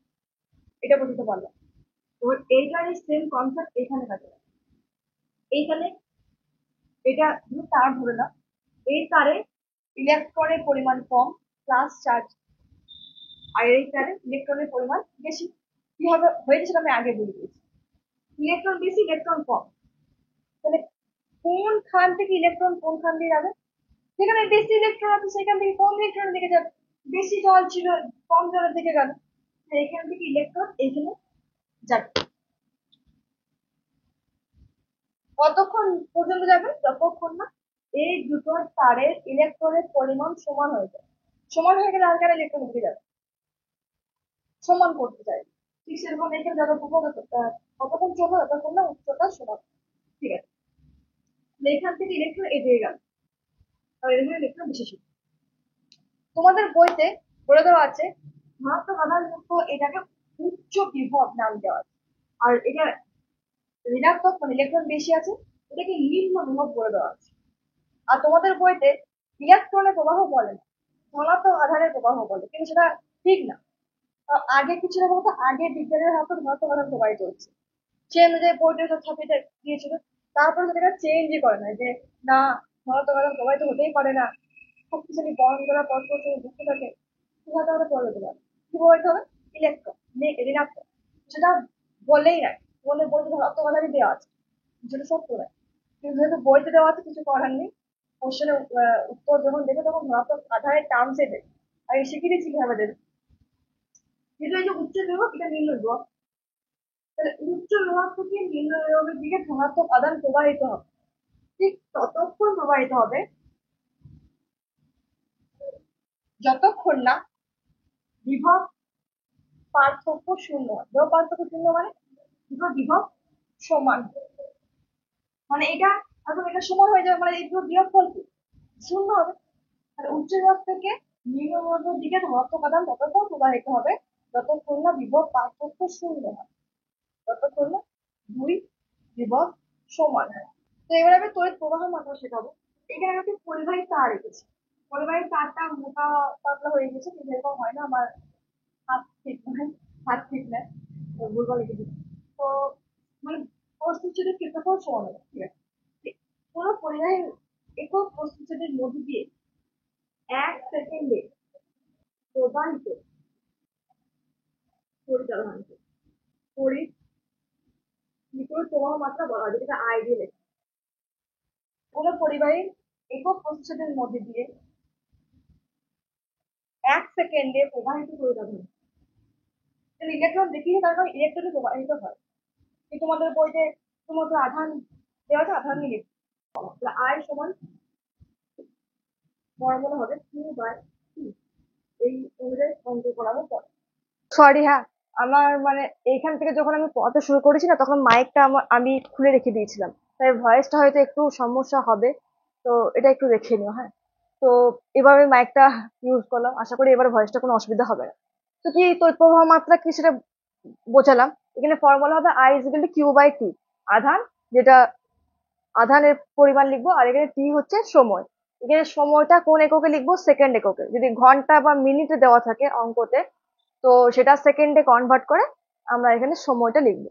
এটা বুঝতে পারলাম। তো এইটারই সেম কনসেপ্ট এখানে কাজে লাগে। এইখানে এটা তার ধরে না, এই তারে ইলেকট্রনের পরিমাণ কম প্লাস চার্জ, আর এই তারে ইলেকট্রনের পরিমাণ বেশি। কি হবে হয়েছে সেটা আমি আগে বলে দিয়েছি, ইলেকট্রন বেশি ইলেকট্রন কম, তাহলে কোন খান থেকে ইলেকট্রন কোন খান দিয়ে যাবে, যেখানে বেশি ইলেকট্রন আছে সেখান থেকে কম ইলেকট্রনের দিকে যাবে, বেশি জল ছিল কম জলের দিকে গেল, এখান থেকে ইলেকট্রন এখানে যাবে। কতক্ষণ পর্যন্ত যাবে, যতক্ষণ না এই দুটো তারের ইলেকট্রনের পরিমাণ সমান হয়ে যায়। সমান হয়ে গেলে আর কেন ইলেকট্রন দিকে যাবে, সমান করতে চাই, ঠিক সেরকম এখানে যাবে কতক্ষণ চলবে, যতক্ষণ না উচ্চতা সমান। ঠিক আছে, এখান থেকে ইলেকট্রন এগিয়ে গেল, আর এখানে ইলেকট্রন বেশি ছিল। তোমাদের বইতে বলে দেওয়া আছে ধনাত্মক আধান যুক্ত এটাকে উচ্চ বিভব নাম দেওয়া আছে, আর এটা ঋণাত্মক মানে ইলেকট্রন বেশি আছে এটাকে নিম্ন বিভব বলে দেওয়া আছে। আর তোমাদের বইতে ইলেকট্রনের প্রবাহ বলে না, ধনাত্মক আধানের প্রবাহ বলে, কিন্তু সেটা ঠিক না। আগে কি ছিল বলতো, আগে বিজ্ঞানের হাতে ধনাত্মক আধান প্রবাহিত হচ্ছে, সে অনুযায়ী বইটা সব ছাপিয়ে দিয়েছিল। তারপরে সেটাকে চেঞ্জই করে না, যে না, ধনাত্মক আধান প্রবাহিত হতেই পারে না, শক্তিশালী বন্ধন দ্বারা পরস্পর সঙ্গে যুক্ত থাকে, কিভাবে আমরা প্রবাহিত পারে, কি প্রবাহিত হবে, ইলেকট্রন, ঋণাত্মক। সেটা বলেই নাই, বলে বইতে ধনাত্মক আধানই দেওয়া আছে, যেটা সত্য নয়। কিন্তু যেহেতু বইতে দেওয়া আছে, কিছু করার নেই। কোশ্চেনের উত্তর যখন দেবে তখন ধনাত্মক আধারের টার্মসে দেবে, আর শিখিয়ে দিচ্ছি কিভাবে দেবে। কিন্তু এই যে উচ্চ বিভব, এটা নিম্ন বিভব, তাহলে উচ্চ বিভব থেকে নিম্ন বিভবের দিকে ধনাত্মক আদান প্রবাহিত হবে, ঠিক ততক্ষণ প্রবাহিত হবে যতক্ষণ না বিভব পার্থক্য শূন্য হয়। বিভব পার্থক্য শূন্য মানে দুটো বিভব সমান, মানে এটা এখন এটা সমান হয়ে যাবে, মানে এই দুটো বিয়োগফল কি শূন্য হবে। তাহলে উচ্চ বিভব থেকে নিম্ন বিভবের দিকে ধনাত্মক আদান ততক্ষণ প্রবাহিত হবে যতক্ষণ না বিভব পার্থক্য শূন্য হয়, ততক্ষণ না দুই বিভব সমান হয়। তো এবার আমি তড়িৎ প্রবাহ মাত্রা শেখাবো। এখানে আমি একটি পরিবাহী তার রেখেছি, পরিবাহী তারটা মোটা পাতলা হয়ে গেছে, কিন্তু এরকম হয় না, আমার হাত ঠিক নয়, হাত ঠিক নয়, ভুলভাল লিখে দিচ্ছি। তো মানে প্রস্তুচ্ছেদের ক্ষেত্রফল সমান হবে, ঠিক আছে। কোন পরিবাহীর একক প্রস্তুচ্ছেদের মধ্যে দিয়ে 1 সেকেন্ডে প্রবাহিত পরিচালনাকে তড়িৎ প্রবাহ মাত্রা বলা হয়, যেটা আইডিয়াল। কোন পরিবাহীর একক প্রস্তুচ্ছেদের মধ্যে দিয়ে 1 সেকেন্ডে প্রবাহিত পরিচালনা, ইলেকট্রন দেখিয়ে তারপর ইলেকট্রনে প্রবাহিত হয়। এই তোমাদের বইতে শুধুমাত্র আধান দেওয়া আছে, আধান নিয়ে আই সমান ফর্মুলা হবে কিউ বাই টি, এই অনুযায়ী অঙ্ক করাবো পরে। সরি, হ্যাঁ, আমার মানে এইখান থেকে যখন আমি পড়াতে শুরু করেছি না, তখন মাইকটা আমি খুলে রেখে দিয়েছিলাম, তাই ভয়েসটা হয়তো একটু সমস্যা হবে, তো এটা একটু দেখে নিও, হ্যাঁ। তো এবার আমি মাইকটা ইউজ করলাম, আশা করি এবার ভয়েসটা কোনো অসুবিধা হবে না। তো কি তড়িৎ প্রবাহ মাত্রা কি সেটা বোঝালাম। এখানে ফর্মুলা হবে I is equal to Q by T, আধান, যেটা আধানের পরিমাণ লিখবো, আর এখানে টি হচ্ছে সময়। এখানে সময়টা কোন এককে লিখবো, সেকেন্ড এককে। যদি ঘন্টা বা মিনিটে দেওয়া থাকে অঙ্কতে, তো সেটা সেকেন্ডে কনভার্ট করে আমরা এখানে সময়টা লিখবো,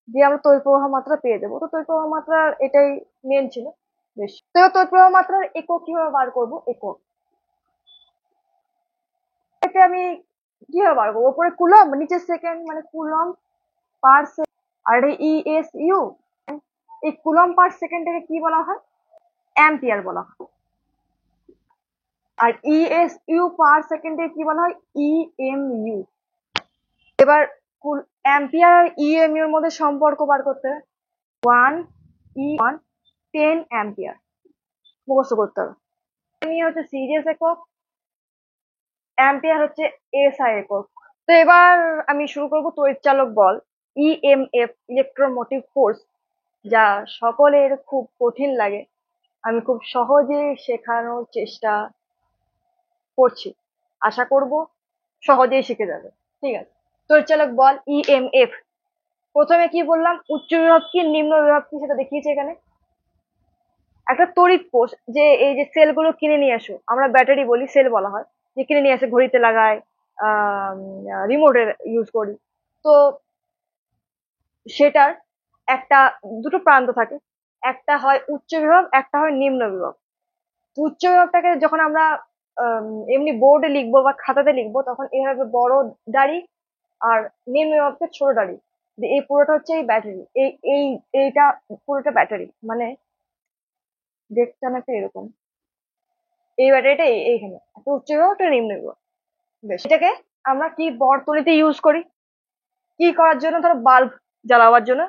দিয়ে আমরা তড়িৎ প্রবাহ মাত্রা পেয়ে যাবো। তো তড়িৎ প্রবাহ মাত্রার এটাই মেন ছিল। বেশ, তো এবার তড়িৎ প্রবাহ মাত্রার একক কিভাবে বার করবো, একক এতে আমি কিভাবে বার করবো, ওপরে কুলম্ব, নিচে সেকেন্ড, মানে কুলম্ব পার সেকেন্ড। আর ই এস ইউ, এই কুলম্ব পার সেকেন্ডকে কি বলা হয়, অ্যাম্পিয়ার বলা হয়। আর ই এস ইউ পার সেকেন্ডে কি বলা হয়, ই এম ইউ। এবার অ্যাম্পিয়ার আর ই এম ইউ এর মধ্যে সম্পর্ক বার করতে হবে, 1 10 অ্যাম্পিয়ার, মুখস্থ করতে হবে। ই হচ্ছে সিরিয়াস একক, অ্যাম্পিয়ার হচ্ছে এসআই একক। তো এবার আমি শুরু করব তড়িৎচালক বল, ইএমএফ, ইলেকট্রোমোটিভ ফোর্স, যা সকলের খুব কঠিন লাগে। আমি খুব সহজে শেখানোর চেষ্টা করছি, আশা করব সহজেই শিখে যাবে। ঠিক আছে, তড়িৎচালক বল ইএমএফ। প্রথমে কি বললাম, উচ্চ বিভব কি নিম্ন বিভব কি সেটা দেখিয়েছি এখানে। একটা তড়িৎ কোষ, যে এই যে সেলগুলো কিনে নিয়ে আসো, আমরা ব্যাটারি বলি, সেল বলা হয়, যে কিনে নিয়ে আসে, ঘড়িতে লাগায়, রিমোটে ইউজ করি। তো সেটার একটা দুটো প্রান্ত থাকে, একটা হয় উচ্চ বিভব, একটা হয় নিম্ন বিভব। উচ্চ বিভবটাকে যখন আমরা এমনি বোর্ডে লিখবো বা খাতাতে লিখবো, তখন এভাবে বড় দাড়ি, আর নিম্ন বিভবকে ছোট দাড়ি। এই পুরোটা হচ্ছে এই ব্যাটারি, এইটা পুরোটা ব্যাটারি, মানে দেখতে অনেকটা এরকম। এই ব্যাটারিটা এইখানে একটা উচ্চ বিভব, একটা নিম্ন বিভব। বেশ, এটাকে আমরা কি বর্তনীতে ইউজ করি, কি করার জন্য, ধরো বাল্ব জ্বালাবার জন্য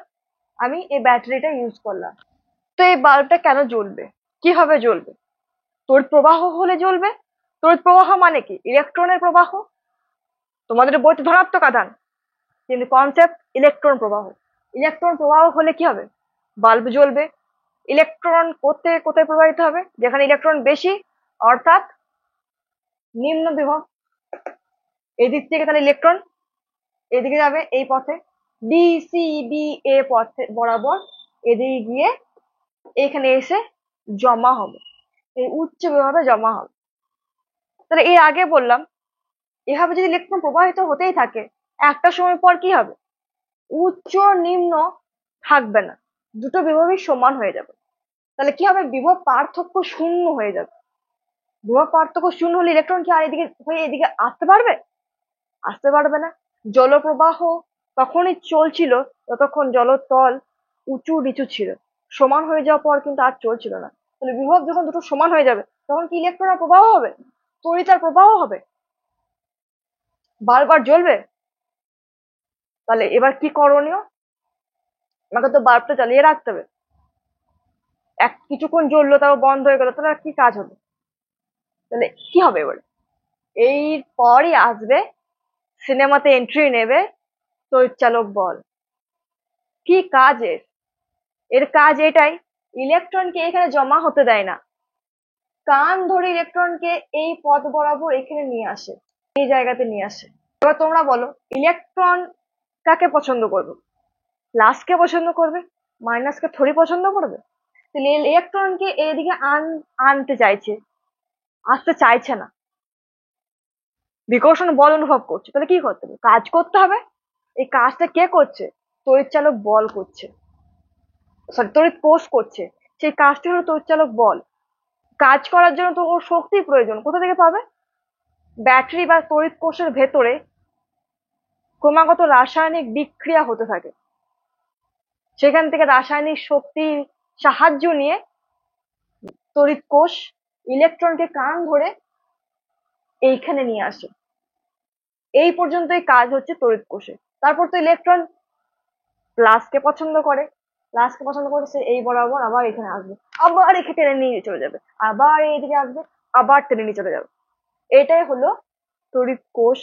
আমি এই ব্যাটারিটা ইউজ করলাম। তো এই বাল্বটা কেন জ্বলবে, কিভাবে জ্বলবে, তড়িৎ প্রবাহ হলে জ্বলবে। তড়িৎ প্রবাহ মানে কি, ইলেকট্রনের প্রবাহ। তোমাদের বইতে ধনাত্মক আধান, কিন্তু কনসেপ্ট ইলেকট্রন প্রবাহ। ইলেকট্রন প্রবাহ হলে কি হবে, বাল্ব জ্বলবে। ইলেকট্রন কোথায় কোথায় প্রবাহিত হবে, যেখানে ইলেকট্রন বেশি, অর্থাৎ নিম্ন বিভব। এই দিক থেকে তাহলে ইলেকট্রন এদিকে যাবে, এই পথে, বি সি ডি এ পথে বরাবর এদিকে গিয়ে এখানে এসে জমা হবে, এই উচ্চ বিভবে জমা হবে। তাহলে এর আগে বললাম এভাবে যদি ইলেকট্রন প্রবাহিত হতেই থাকে একটা সময় পর কি হবে, উচ্চ নিম্ন থাকবে না, দুটো বিভবই সমান হয়ে যাবে। তাহলে কি হবে, বিভব পার্থক্য শূন্য হয়ে যাবে। বিভব পার্থক্য শূন্য হলে ইলেকট্রন কি আর এদিকে হয়ে এদিকে আসতে পারবে? আসতে পারবে না। জলপ্রবাহ তখনই চলছিল যতক্ষণ জলতল উঁচু নিচু ছিল, সমান হয়ে যাওয়ার পর কিন্তু আর চলছিল না। তাহলে বিভব যখন দুটো সমান হয়ে যাবে তখন কি ইলেকট্রন আর প্রবাহ হবে, তড়িৎ আর প্রবাহ হবে, বারবার জ্বলবে। তাহলে এবার কি করণীয়, আমাকে তো বাল্বটা জ্বালিয়ে রাখতে হবে। কিছুক্ষণ জ্বললো তারপর বন্ধ হয়ে গেল, তাহলে আর কি কাজ হবে? তাহলে কি হবে এবার, এরপরই আসবে সিনেমাতে এন্ট্রি নেবে তড়িৎচালক বল। কি কাজ এর, এর কাজ এটাই, ইলেকট্রনকে এখানে জমা হতে দেয় না, কান ধরে ইলেকট্রনকে এই পথ বরাবর এখানে নিয়ে আসে, এই জায়গাতে নিয়ে আসে। এবার তোমরা বলো ইলেকট্রন কাকে পছন্দ করবে, প্লাসকে পছন্দ করবে, মাইনাসকে থোড়ি পছন্দ করবে? তাহলে ইলেকট্রনকে এদিকে আনতে চাইছে, আসতে চাইছে না, বিকর্ষণ বল অনুভব করছে। তাহলে কি করতে হবে, কাজ করতে হবে। এই কাজটা কে করছে, তড়িৎচালক বল করছে, সরি তড়িৎ কোষ করছে। সেই কাজটি হলো তড়িৎচালক বল। কাজ করার জন্য তো ওর শক্তির প্রয়োজন, কোথা থেকে পাবে? ব্যাটারি বা তড়িৎ কোষের ভেতরে ক্রমাগত রাসায়নিক বিক্রিয়া হতে থাকে, সেখান থেকে রাসায়নিক শক্তির সাহায্য নিয়ে তড়িৎ কোষ ইলেকট্রনকে কান ধরে এইখানে নিয়ে আসে। এই পর্যন্তই কাজ হচ্ছে তড়িৎ কোষে। তারপর তো ইলেকট্রন প্লাসকে পছন্দ করে, প্লাসকে পছন্দ করে সে এই বরাবর আবার এখানে আসবে, আবার এখানে টেনে নিয়ে চলে যাবে, আবার এইদিকে আসবে, আবার টেনে নিয়ে চলে যাবে। এটাই হলো তড়িৎ কোষ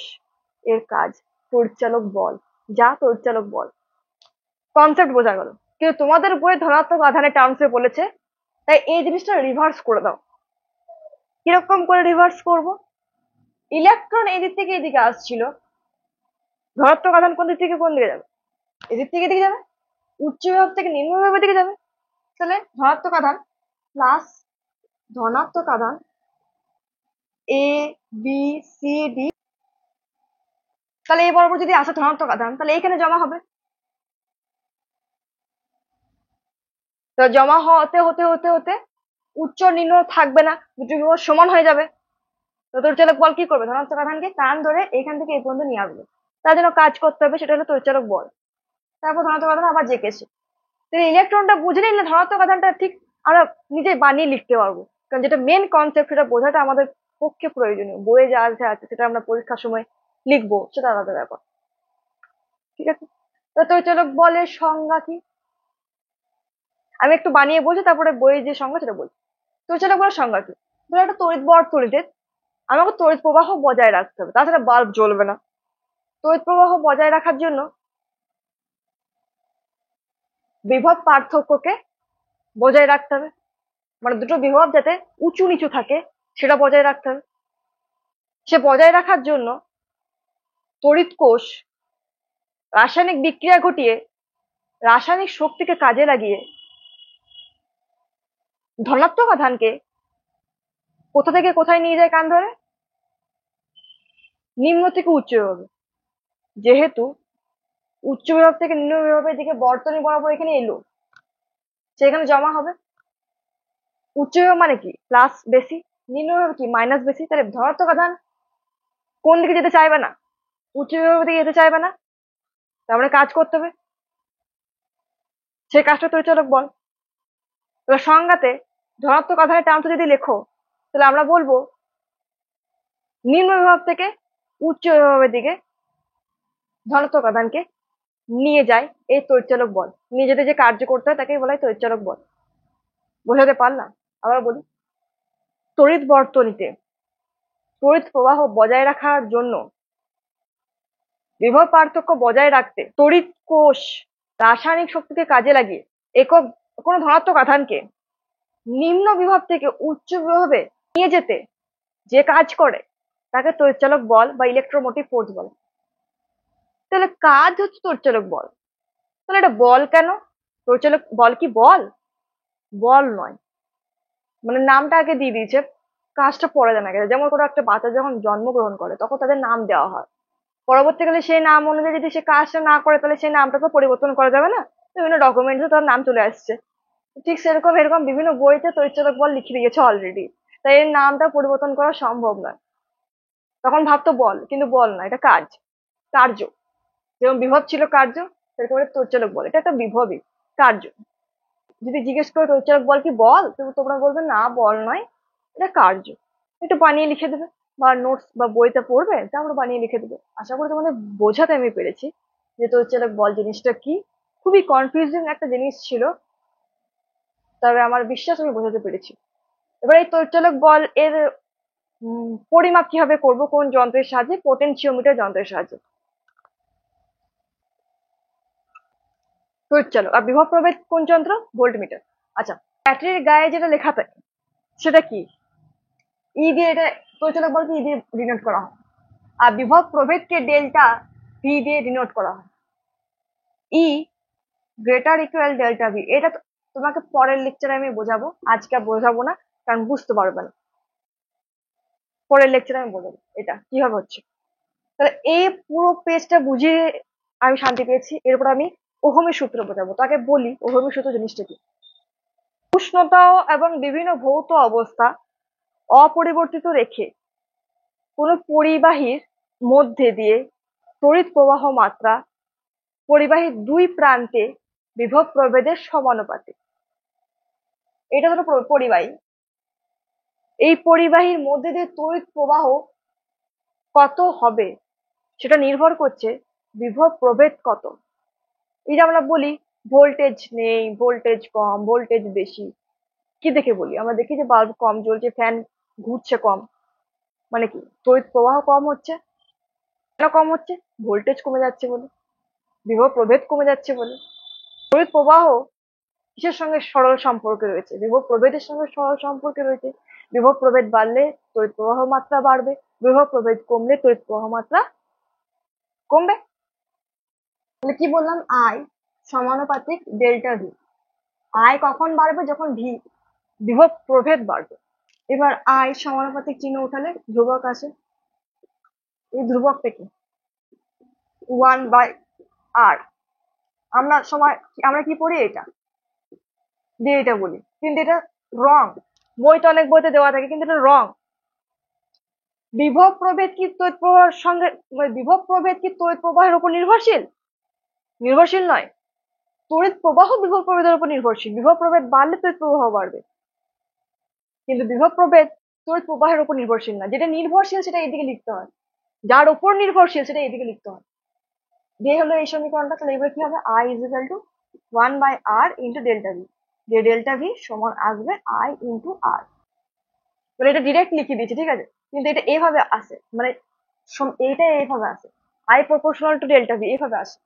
এর কাজ, তড়িৎচালক বল, যা তড়িৎচালক বল। কনসেপ্ট বোঝা গেল, কিন্তু তোমাদের বইয়ে ধনাত্মক আধানের টার্মসে বলেছে, তাই এই জিনিসটা রিভার্স করে দাও। কিরকম করে রিভার্স করব, ইলেকট্রন এই দিক থেকে এদিকে আসছিল, ধনাত্মক আধান কোন দিক থেকে কোন দিকে যাবে, এদিক থেকে এদিকে যাবে, উচ্চ বিভব থেকে নিম্ন বিভবের দিকে যাবে। তাহলে ধনাত্মক আধান প্লাস ধনাত্মক আধান এ বি সি ডি, তাহলে এই বরাবর যদি আসে ধনাত্মক আধান তাহলে এখানে জমা হবে। তো জমা হতে হতে হতে হতে উচ্চ নিম্ন থাকবে না, দুটো বিভব সমান হয়ে যাবে। তো তড়িৎচালক বল কি করবে, ধনাত্মক আধানকে টান ধরে এখান থেকে এই পর্যন্ত নিয়ে আসবে। তার জন্য কাজ করতে হবে, সেটা হলো তড়িৎচালক বল। তারপর ধনাত্মক আধান আবার জেকেছে। তো ইলেকট্রনটা বুঝে নিলে ধনাত্মক আধানটা ঠিক আমরা নিজে বানিয়ে লিখতে পারবো, কারণ যেটা মেন কনসেপ্ট সেটা বোঝাটা আমাদের পক্ষে প্রয়োজনীয়। বইয়ে যা আছে সেটা আমরা পরীক্ষার সময় লিখবো সেটা আলাদা ব্যাপার, ঠিক আছে? তো তড়িৎচালক বলের সংজ্ঞা কি, আমি একটু বানিয়ে বলছি, তারপরে বইয়ের যে সংজ্ঞা সেটা বলছি। তড়িৎচালক বলের সংজ্ঞা কি, ধরো একটা তড়িৎ বর্তনীতে আমাকে তড়িৎ প্রবাহ বজায় রাখতে হবে, তাছাড়া বাল্ব জ্বলবে না। তড়িৎ প্রবাহ বজায় রাখার জন্য বিভব পার্থক্যকে বজায় রাখতে হবে, মানে দুটো বিভব যাতে উঁচু নিচু থাকে সেটা বজায় রাখতে হবে। সে বজায় রাখার জন্য তড়িৎ কোষ রাসায়নিক বিক্রিয়া ঘটিয়ে রাসায়নিক শক্তিকে কাজে লাগিয়ে ধনাত্মক আধানকে কোথা থেকে কোথায় নিয়ে যায় কান ধরে, নিম্ন থেকে উচ্চ বিভবে। যেহেতু উচ্চ বিভব থেকে নিম্ন বিভবের দিকে বর্তনী বরাবর এখানে এলো, সেখানে জমা হবে। উচ্চ বিভব মানে কি প্লাস বেশি, নিম্ন বিভব কি মাইনাস বেশি। তাহলে ধনাত্মক আধান কোন দিকে যেতে চাইবে না, উচ্চ বিভবের দিকে যেতে চাইবে না, তার মানে কাজ করতে হবে, সেই কাজটা তড়িৎচালক বল। এবার সংজ্ঞাতে ধনাত্মক আধানের টার্মস যদি লেখো তাহলে আমরা বলবো নিম্ন বিভব থেকে উচ্চ বিভবের দিকে ধনাত্মক আধানকে নিয়ে যায় এই তড়িৎচালক বল। নিয়ে যেতে যে কার্য করতে হয় তাকেই বলা হয় তড়িৎচালক বল। বোঝাতে পারলাম? আবার বলি, তড়িৎ বর্তনীতে তড়িৎ প্রবাহ বজায় রাখার জন্য বিভব পার্থক্য বজায় রাখতে তড়িৎ কোষ রাসায়নিক শক্তিকে কাজে লাগিয়ে একক কোনো ধনাত্মক আধানকে নিম্ন বিভব থেকে উচ্চ বিভবে নিয়ে যেতে যে কাজ করে তাকে তড়িৎচালক বল বা ইলেকট্রোমোটিভ ফোর্স বলে। তাহলে কাজ হচ্ছে তড়িৎচালক বল, তাহলে এটা বল কেন, তড়িৎচালক বল কি বল? বল নয়। মানে নামটা আগে দিয়ে দিয়েছে, কাজটা পরে জানা গেছে। যেমন কোনো একটা বাচ্চা যখন জন্মগ্রহণ করে তখন তাদের নাম দেওয়া হয়, পরবর্তীকালে সেই নাম অনুযায়ী যদি সে কাজটা না করে তাহলে সেই নামটা তো পরিবর্তন করা যাবে না, বিভিন্ন ডকুমেন্টসে তার নাম চলে আসছে। ঠিক সেরকম এরকম বিভিন্ন বইতে তড়িৎচালক বল লিখে দিয়েছে অলরেডি, তাই এর নামটা পরিবর্তন করা সম্ভব নয়। তখন ভাবতো বল, কিন্তু বল না, এটা কাজ, কার্য। যেমন বিভব ছিল কার্য, সেরকম তড়িৎচালক বল এটা একটা বিভবই, কার্য। যদি জিজ্ঞেস করে তড়িৎচালক বল কি বল, তো তোমরা বলবে না বল নয়, এটা কার্য। একটু বানিয়ে লিখে দেবে, বা নোটস বা বইতে পড়বে, তারপর বানিয়ে লিখে দেবে। আশা করি তোমাদের বোঝাতে আমি পেরেছি যে তড়িৎচালক বল জিনিসটা কি। খুবই কনফিউজিং একটা জিনিস ছিল, তবে আমার বিশ্বাস আমি বোঝাতে পেরেছি। এবার এই তড়িৎচালক বল এর পরিমাপ কিভাবে করব, কোন যন্ত্রের সাহায্যে? পোটেনশিওমিটার যন্ত্রের সাহায্যে। তড়িৎচালক আর বিভব প্রভেদ কোন যন্ত্র? ভোল্টমিটার। আচ্ছা, ব্যাটারির গায়ে যেটা লেখা থাকে সেটা কি? ই দিয়ে এটা তড়িৎচালক বলকে ই দিয়ে ডিনোট করা হয়, আর বিভব প্রভেদকে ডেল্টা ভি দিয়ে ডিনোট করা হয়। ই গ্রেটার ইকুয়াল ডেল্টা ভি, এটা তোমাকে পরের লেকচারে আমি বোঝাবো, আজকে আর বোঝাবো না, কারণ বুঝতে পারবে না। পরের লেকচারে আমি বোঝাবো এটা কিভাবে হচ্ছে। তাহলে এই পুরো পেজটা বুঝিয়ে আমি শান্তি পেয়েছি। এরপর আমি ওহমের সূত্র বোঝাবো। তাকে বলি ওহমের সূত্র জিনিসটা কি। উষ্ণতা এবং বিভিন্ন ভৌত অবস্থা অপরিবর্তিত রেখে কোন পরিবাহীর মধ্যে দিয়ে তড়িৎ প্রবাহ মাত্রা পরিবাহীর দুই প্রান্তে বিভব প্রভেদের সমানুপাতিক। এটা হলো পরিবাহী। এই পরিবাহীর মধ্যে দিয়ে তড়িৎ প্রবাহ কত হবে সেটা নির্ভর করছে বিভব প্রভেদ কত। এই যে আমরা বলি ভোল্টেজ নেই, ভোল্টেজ কম, ভোল্টেজ বেশি, কি দেখে বলি? আমরা দেখি যে বাল্ব কম জ্বলছে, ফ্যান ঘুরছে কম, মানে কি তড়িৎ প্রবাহ কম হচ্ছে। কেন কম হচ্ছে? ভোল্টেজ কমে যাচ্ছে বলে, বিভব প্রভেদ কমে যাচ্ছে বলে। তড়িৎ প্রবাহ কিসের সঙ্গে সরল সম্পর্কে রয়েছে? বিভব প্রভেদের সঙ্গে সরল সম্পর্কে রয়েছে। বিভব প্রভেদ বাড়লে তড়িৎ প্রবাহ মাত্রা বাড়বে, বিভব প্রভেদ কমলে তড়িৎ প্রবাহ মাত্রা কমবে। তাহলে কি বললাম? আই সমানুপাতিক ডেল্টা ভি। আই কখন বাড়বে? যখন ভি বিভব প্রভেদ বাড়বে। এবার আই সমানুপাতিক চিহ্ন উঠালে ধ্রুবক আসে। এই ধ্রুবকটা কি? 1/r। আমরা কি পড়ি? এটা দিয়ে এটা বলি, কিন্তু এটা রং। বইতে অনেক বইতে দেওয়া থাকে, কিন্তু এটা রং। বিভব প্রভেদ কি তড়িৎ প্রবাহের সঙ্গে, বিভব প্রভেদ কি তড়িৎ প্রবাহের উপর নির্ভরশীল? নির্ভরশীল নয়। তড়িৎ প্রবাহ বিভব প্রভেদের উপর নির্ভরশীল। বিভব প্রভেদ বাড়লে তড়িৎ প্রবাহ বাড়বে, কিন্তু বিভব প্রভেদ তড়িৎ প্রবাহের উপর নির্ভরশীল না। যেটা নির্ভরশীল সেটা এইদিকে লিখতে হয়, যার উপর নির্ভরশীল সেটা এইদিকে লিখতে হয়। দিয়ে হলো এই সমীকরণটা। তাহলে এবার কি হবে? I is equal two 1/r into delta V, যে ডেল্টা ভি সমান আসবে আই ইন্টু আর। মানে এটা ডিরেক্ট লিখে দিয়েছি, ঠিক আছে, কিন্তু এটা এইভাবে আসে, মানে এইটা এইভাবে আসে, I proportional to delta V এইভাবে আসে।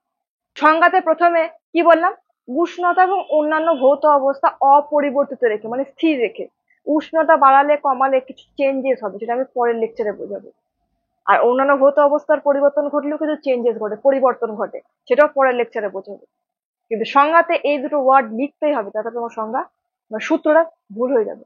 সংজ্ঞাতে প্রথমে কি বললাম? উষ্ণতা এবং অন্যান্য ভৌত অবস্থা অপরিবর্তিত রেখে, মানে স্থির রেখে। উষ্ণতা বাড়ালে কমালে কিছু চেঞ্জেস হবে, সেটা আমি পরের লেকচারে বোঝাবো। আর অন্যান্য ভৌত অবস্থার পরিবর্তন ঘটলেও কিছু চেঞ্জেস ঘটে, পরিবর্তন ঘটে, সেটাও পরের লেকচারে বোঝাবো। কিন্তু সংজ্ঞাতে এই দুটো ওয়ার্ড লিখতেই হবে, তাতে তোমার সংজ্ঞা বা সূত্রটা ভুল হয়ে যাবে।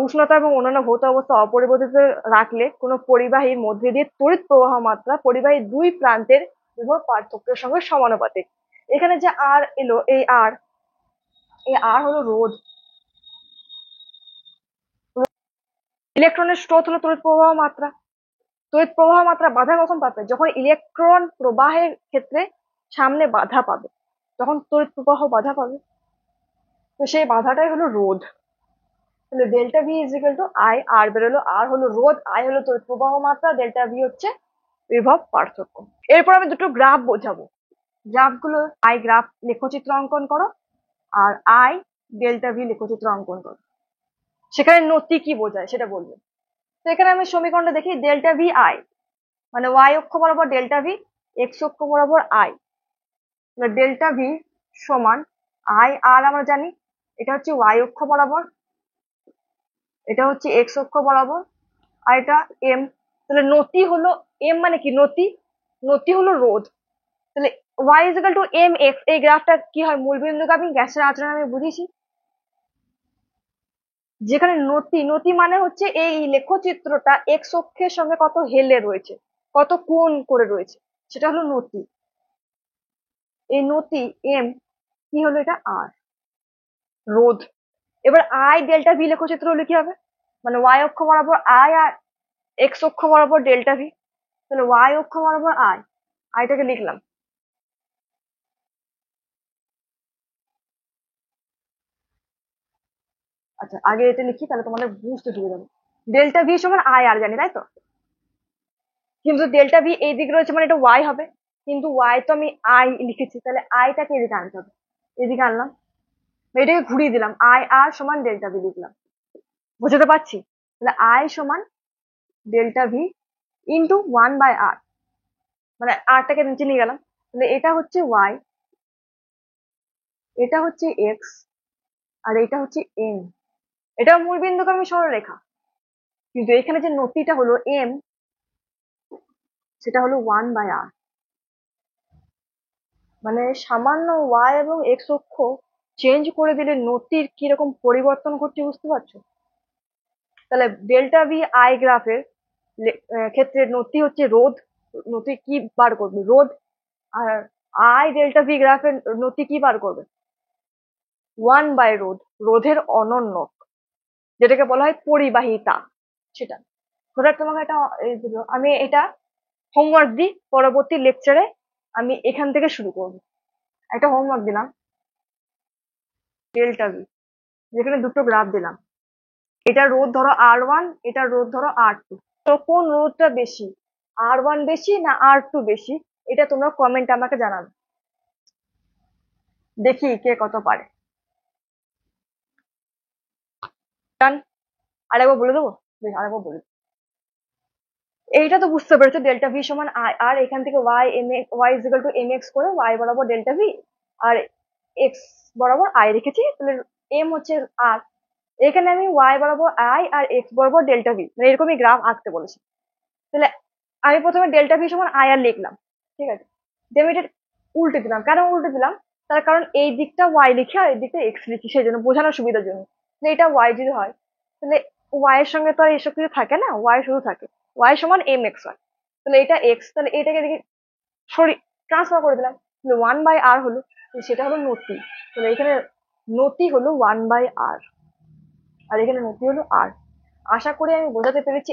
উষ্ণতা এবং অন্যান্য ভৌত অবস্থা অপরিবর্তিত রাখলে কোন পরিবাহীর মধ্যে দিয়ে তড়িৎ প্রবাহ মাত্রা পরিবাহীর দুই প্রান্তের বিভব পার্থক্যের সঙ্গে সমানুপাতিক। এখানে যে আর এলো, এই আর হলো রোধ। ইলেকট্রনের স্রোত হলো তড়িৎ প্রবাহ মাত্রা। তড়িৎ প্রবাহ মাত্রা বাধা কখন পাবে? যখন ইলেকট্রন প্রবাহের ক্ষেত্রে সামনে বাধা পাবে, তখন তড়িৎ প্রবাহ বাধা পাবে। তো সেই বাধাটাই হলো রোধ। তাহলে delta V is equal to I, R বেরোলো, আর হলো রোধ, আই হলো তড়িৎ প্রবাহ মাত্রা, ডেল্টা ভি হচ্ছে বিভব পার্থক্য। এরপর আমি দুটো গ্রাফ বোঝাবো। গ্রাফগুলো, আই গ্রাফ লেখচিত্র অঙ্কন করো, আর আই ডেল্টা ভি লেখচিত্র অঙ্কন করো। সেখানে নতি কি বোঝায় সেটা বলবে। তো এখানে আমি সমীকরণটা দেখি, ডেল্টা ভি আই মানে ওয়াই অক্ষ বরাবর ডেল্টা ভি, এক্স অক্ষ বরাবর আই। ডেল্টা ভি সমান আই আর আমরা জানি, এটা হচ্ছে ওয়াই অক্ষ বরাবর, এটা হচ্ছে এক্স অক্ষ বরাবর, আর এটা এম। তাহলে নতি হলো এম, মানে কি নতি? নতি হলো রোধ। তাহলে y is equal to mx, এই গ্রাফটা কি হয়, মূলবিন্দুগামী গ্যাসের আচরণ আমি বুঝেছি। যেখানে নতি, নতি মানে হচ্ছে এই লেখচিত্রটা এক্স অক্ষের সঙ্গে কত হেলে রয়েছে, কত কোণ করে রয়েছে, সেটা হলো নতি। এই নতি এম কি হলো, এটা আর রোধ। এবার আই ডেল্টা ভি লেখচিত্র হলে কি হবে, মানে ওয়াই অক্ষ বরাবর আই আর এক্স অক্ষ বরাবর ডেল্টা ভি। তাহলে ওয়াই অক্ষ বরাবর আই, আইটাকে লিখলাম, আচ্ছা আগে এটা লিখি তাহলে তোমাদের বুঝতে সুবিধা হবে। ডেল্টা ভি সমান আই আর জানি, তাই তো? কিন্তু ডেল্টা ভি এই দিকে রয়েছে মানে এটা ওয়াই হবে, কিন্তু ওয়াই তো আমি আই লিখেছি, তাহলে আইটাকে এদিকে আনতে হবে, এদিকে আনলাম, এটাকে ঘুরিয়ে দিলাম, আই আর সমান ডেল্টা ভি লিখলাম। বুঝতে পারছি? তাহলে আই সমান ডেল্টা ভি ইন্টু 1/r, মানে আরটাকে নিচে নিয়ে গেলাম। তাহলে এটা হচ্ছে ওয়াই, এটা হচ্ছে এক্স, আর এটা হচ্ছে এম। এটা মূল বিন্দুগামী সরলরেখা, কিন্তু এখানে যে নতিটা হলো এম, সেটা হলো 1/r। মানে সামান্য ওয়াই এবং এক্স অক্ষ চেঞ্জ করে দিলে নতির কিরকম পরিবর্তন ঘটছে বুঝতে পারছো? তাহলে ডেল্টা ভি আই গ্রাফের ক্ষেত্রে নতি হচ্ছে রোধ, নতি কি বার করবে, রোধ। আর আই ডেল্টা ভি গ্রাফের নতি কি বার করবে, 1/রোধ, রোধের অনন্যক, যেটাকে বলা হয় পরিবাহিতা। সেটা ধরো তোমাকে এটা আমি এটা হোমওয়ার্ক দিই, পরবর্তী লেকচারে আমি এখান থেকে শুরু করবো। একটা হোমওয়ার্ক দিলাম, ডেল্টা ভি, যেখানে দুটো গ্রাফ দিলাম, এটা রোধ ধরো R1, এটা রোধ ধরো R2, তো কোন রোধটা বেশি, R1 বেশি না R2 বেশি, এটা তোমরা কমেন্ট আমাকে জানাবে, দেখি কে কত পারে। ডান। আরেকবার বলে দেবো, বেশ আরেকবার বলে দেবো। এইটা তো বুঝতে পেরেছো, ডেল্টা ভি সমান আই, আর এখান থেকে Y M X, Y is equal to M X করে ওয়াই বরাবর ডেল্টা ভি আর এক্স বরাবর আই রেখেছি, তাহলে এম হচ্ছে আর। এখানে আমি ওয়াই বরাবর আই আর এক্স বরাবর ডেল্টা ভি, মানে এরকমই গ্রাফ আঁকতে বলেছি। তাহলে আমি প্রথমে ডেল্টা ভি সমান আই আর লিখলাম, ঠিক আছে, দিয়ে আমি এটা উল্টে দিলাম। কেন উল্টে দিলাম, তার কারণ এই দিকটা ওয়াই লিখি আর এই দিকটা এক্স লিখি, সেই জন্য বোঝানোর সুবিধার জন্য। এটা ওয়াই যদি হয়, তাহলে ওয়াই এর সঙ্গে তো আর এসব কিছু থাকে না, ওয়াই শুধু থাকে, ওয়াই সমান এম এক্স হয়, তাহলে এটা এক্স, তাহলে এটাকে দেখি সরি ট্রান্সফার করে দিলাম, তাহলে 1/r হলো, সেটা হলো নতি। তাহলে এখানে নতি হলো 1/r, আর এখানে নতি হলো আর। আশা করি আমি বোঝাতে পেরেছি।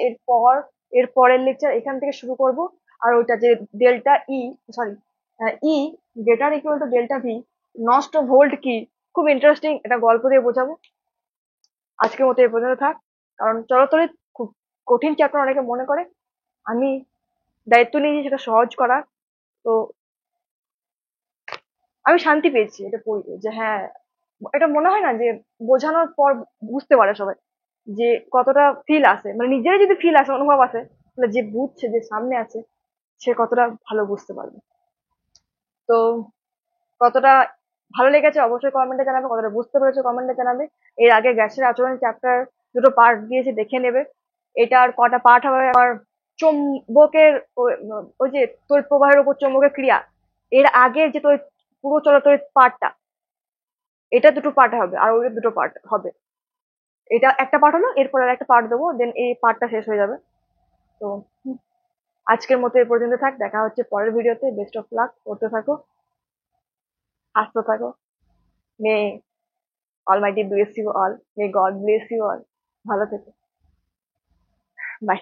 এর পরের লেকচার এখান থেকে শুরু করব। আর ওইটা যে delta E, sorry, E greater equal to delta V, নষ্ট ভোল্ট কি, খুব ইন্টারেস্টিং, এটা গল্প দিয়ে বোঝাবো। আজকের মতো এই পর্যন্ত থাক, কারণ চলতরিৎ খুব কঠিন চ্যাপ্টার অনেকে মনে করে, আমি দায়িত্ব নিয়েছি সেটা সহজ করার। তো আমি শান্তি পেয়েছি এটা পড়ে, যে হ্যাঁ, এটা মনে হয় না যে বোঝানোর পর বুঝতে পারে সবাই যে কতটা ফিল আসে, মানে নিজেরই যদি ফিল আসে, অনুভব আসে, তাহলে যে বুঝছে, যে সামনে আছে, সে কতটা ভালো বুঝতে পারবে। তো কতটা ভালো লেগেছে অবশ্যই কমেন্টে জানাবে, কতটা বুঝতে পেরেছো কমেন্টে জানাবে। এর আগে গ্যাসের আচরণ চ্যাপ্টার দুটো পার্ট দিয়েছি, দেখে নেবে। এটার কটা পার্ট হবে, আমার চুম্বকের ওই যে তড়িৎ প্রবাহের উপর চুম্বকের ক্রিয়া, এর আগের যে তড়িৎ, পুরো চলাচলের পার্টটা, এটা দুটো পার্ট হবে, আর ওই দুটো পার্ট হবে। এটা একটা পার্ট হলো, এরপর আর একটা পার্ট দেবো, দেন এই পার্টটা শেষ হয়ে যাবে। তো আজকের মতো এ পর্যন্ত থাক, দেখা হচ্ছে পরের ভিডিওতে। বেস্ট অফ লাক, করতে থাকো, আসতে থাকো। May almighty bless you all, may God bless you all. ভালো থেকো, বাই।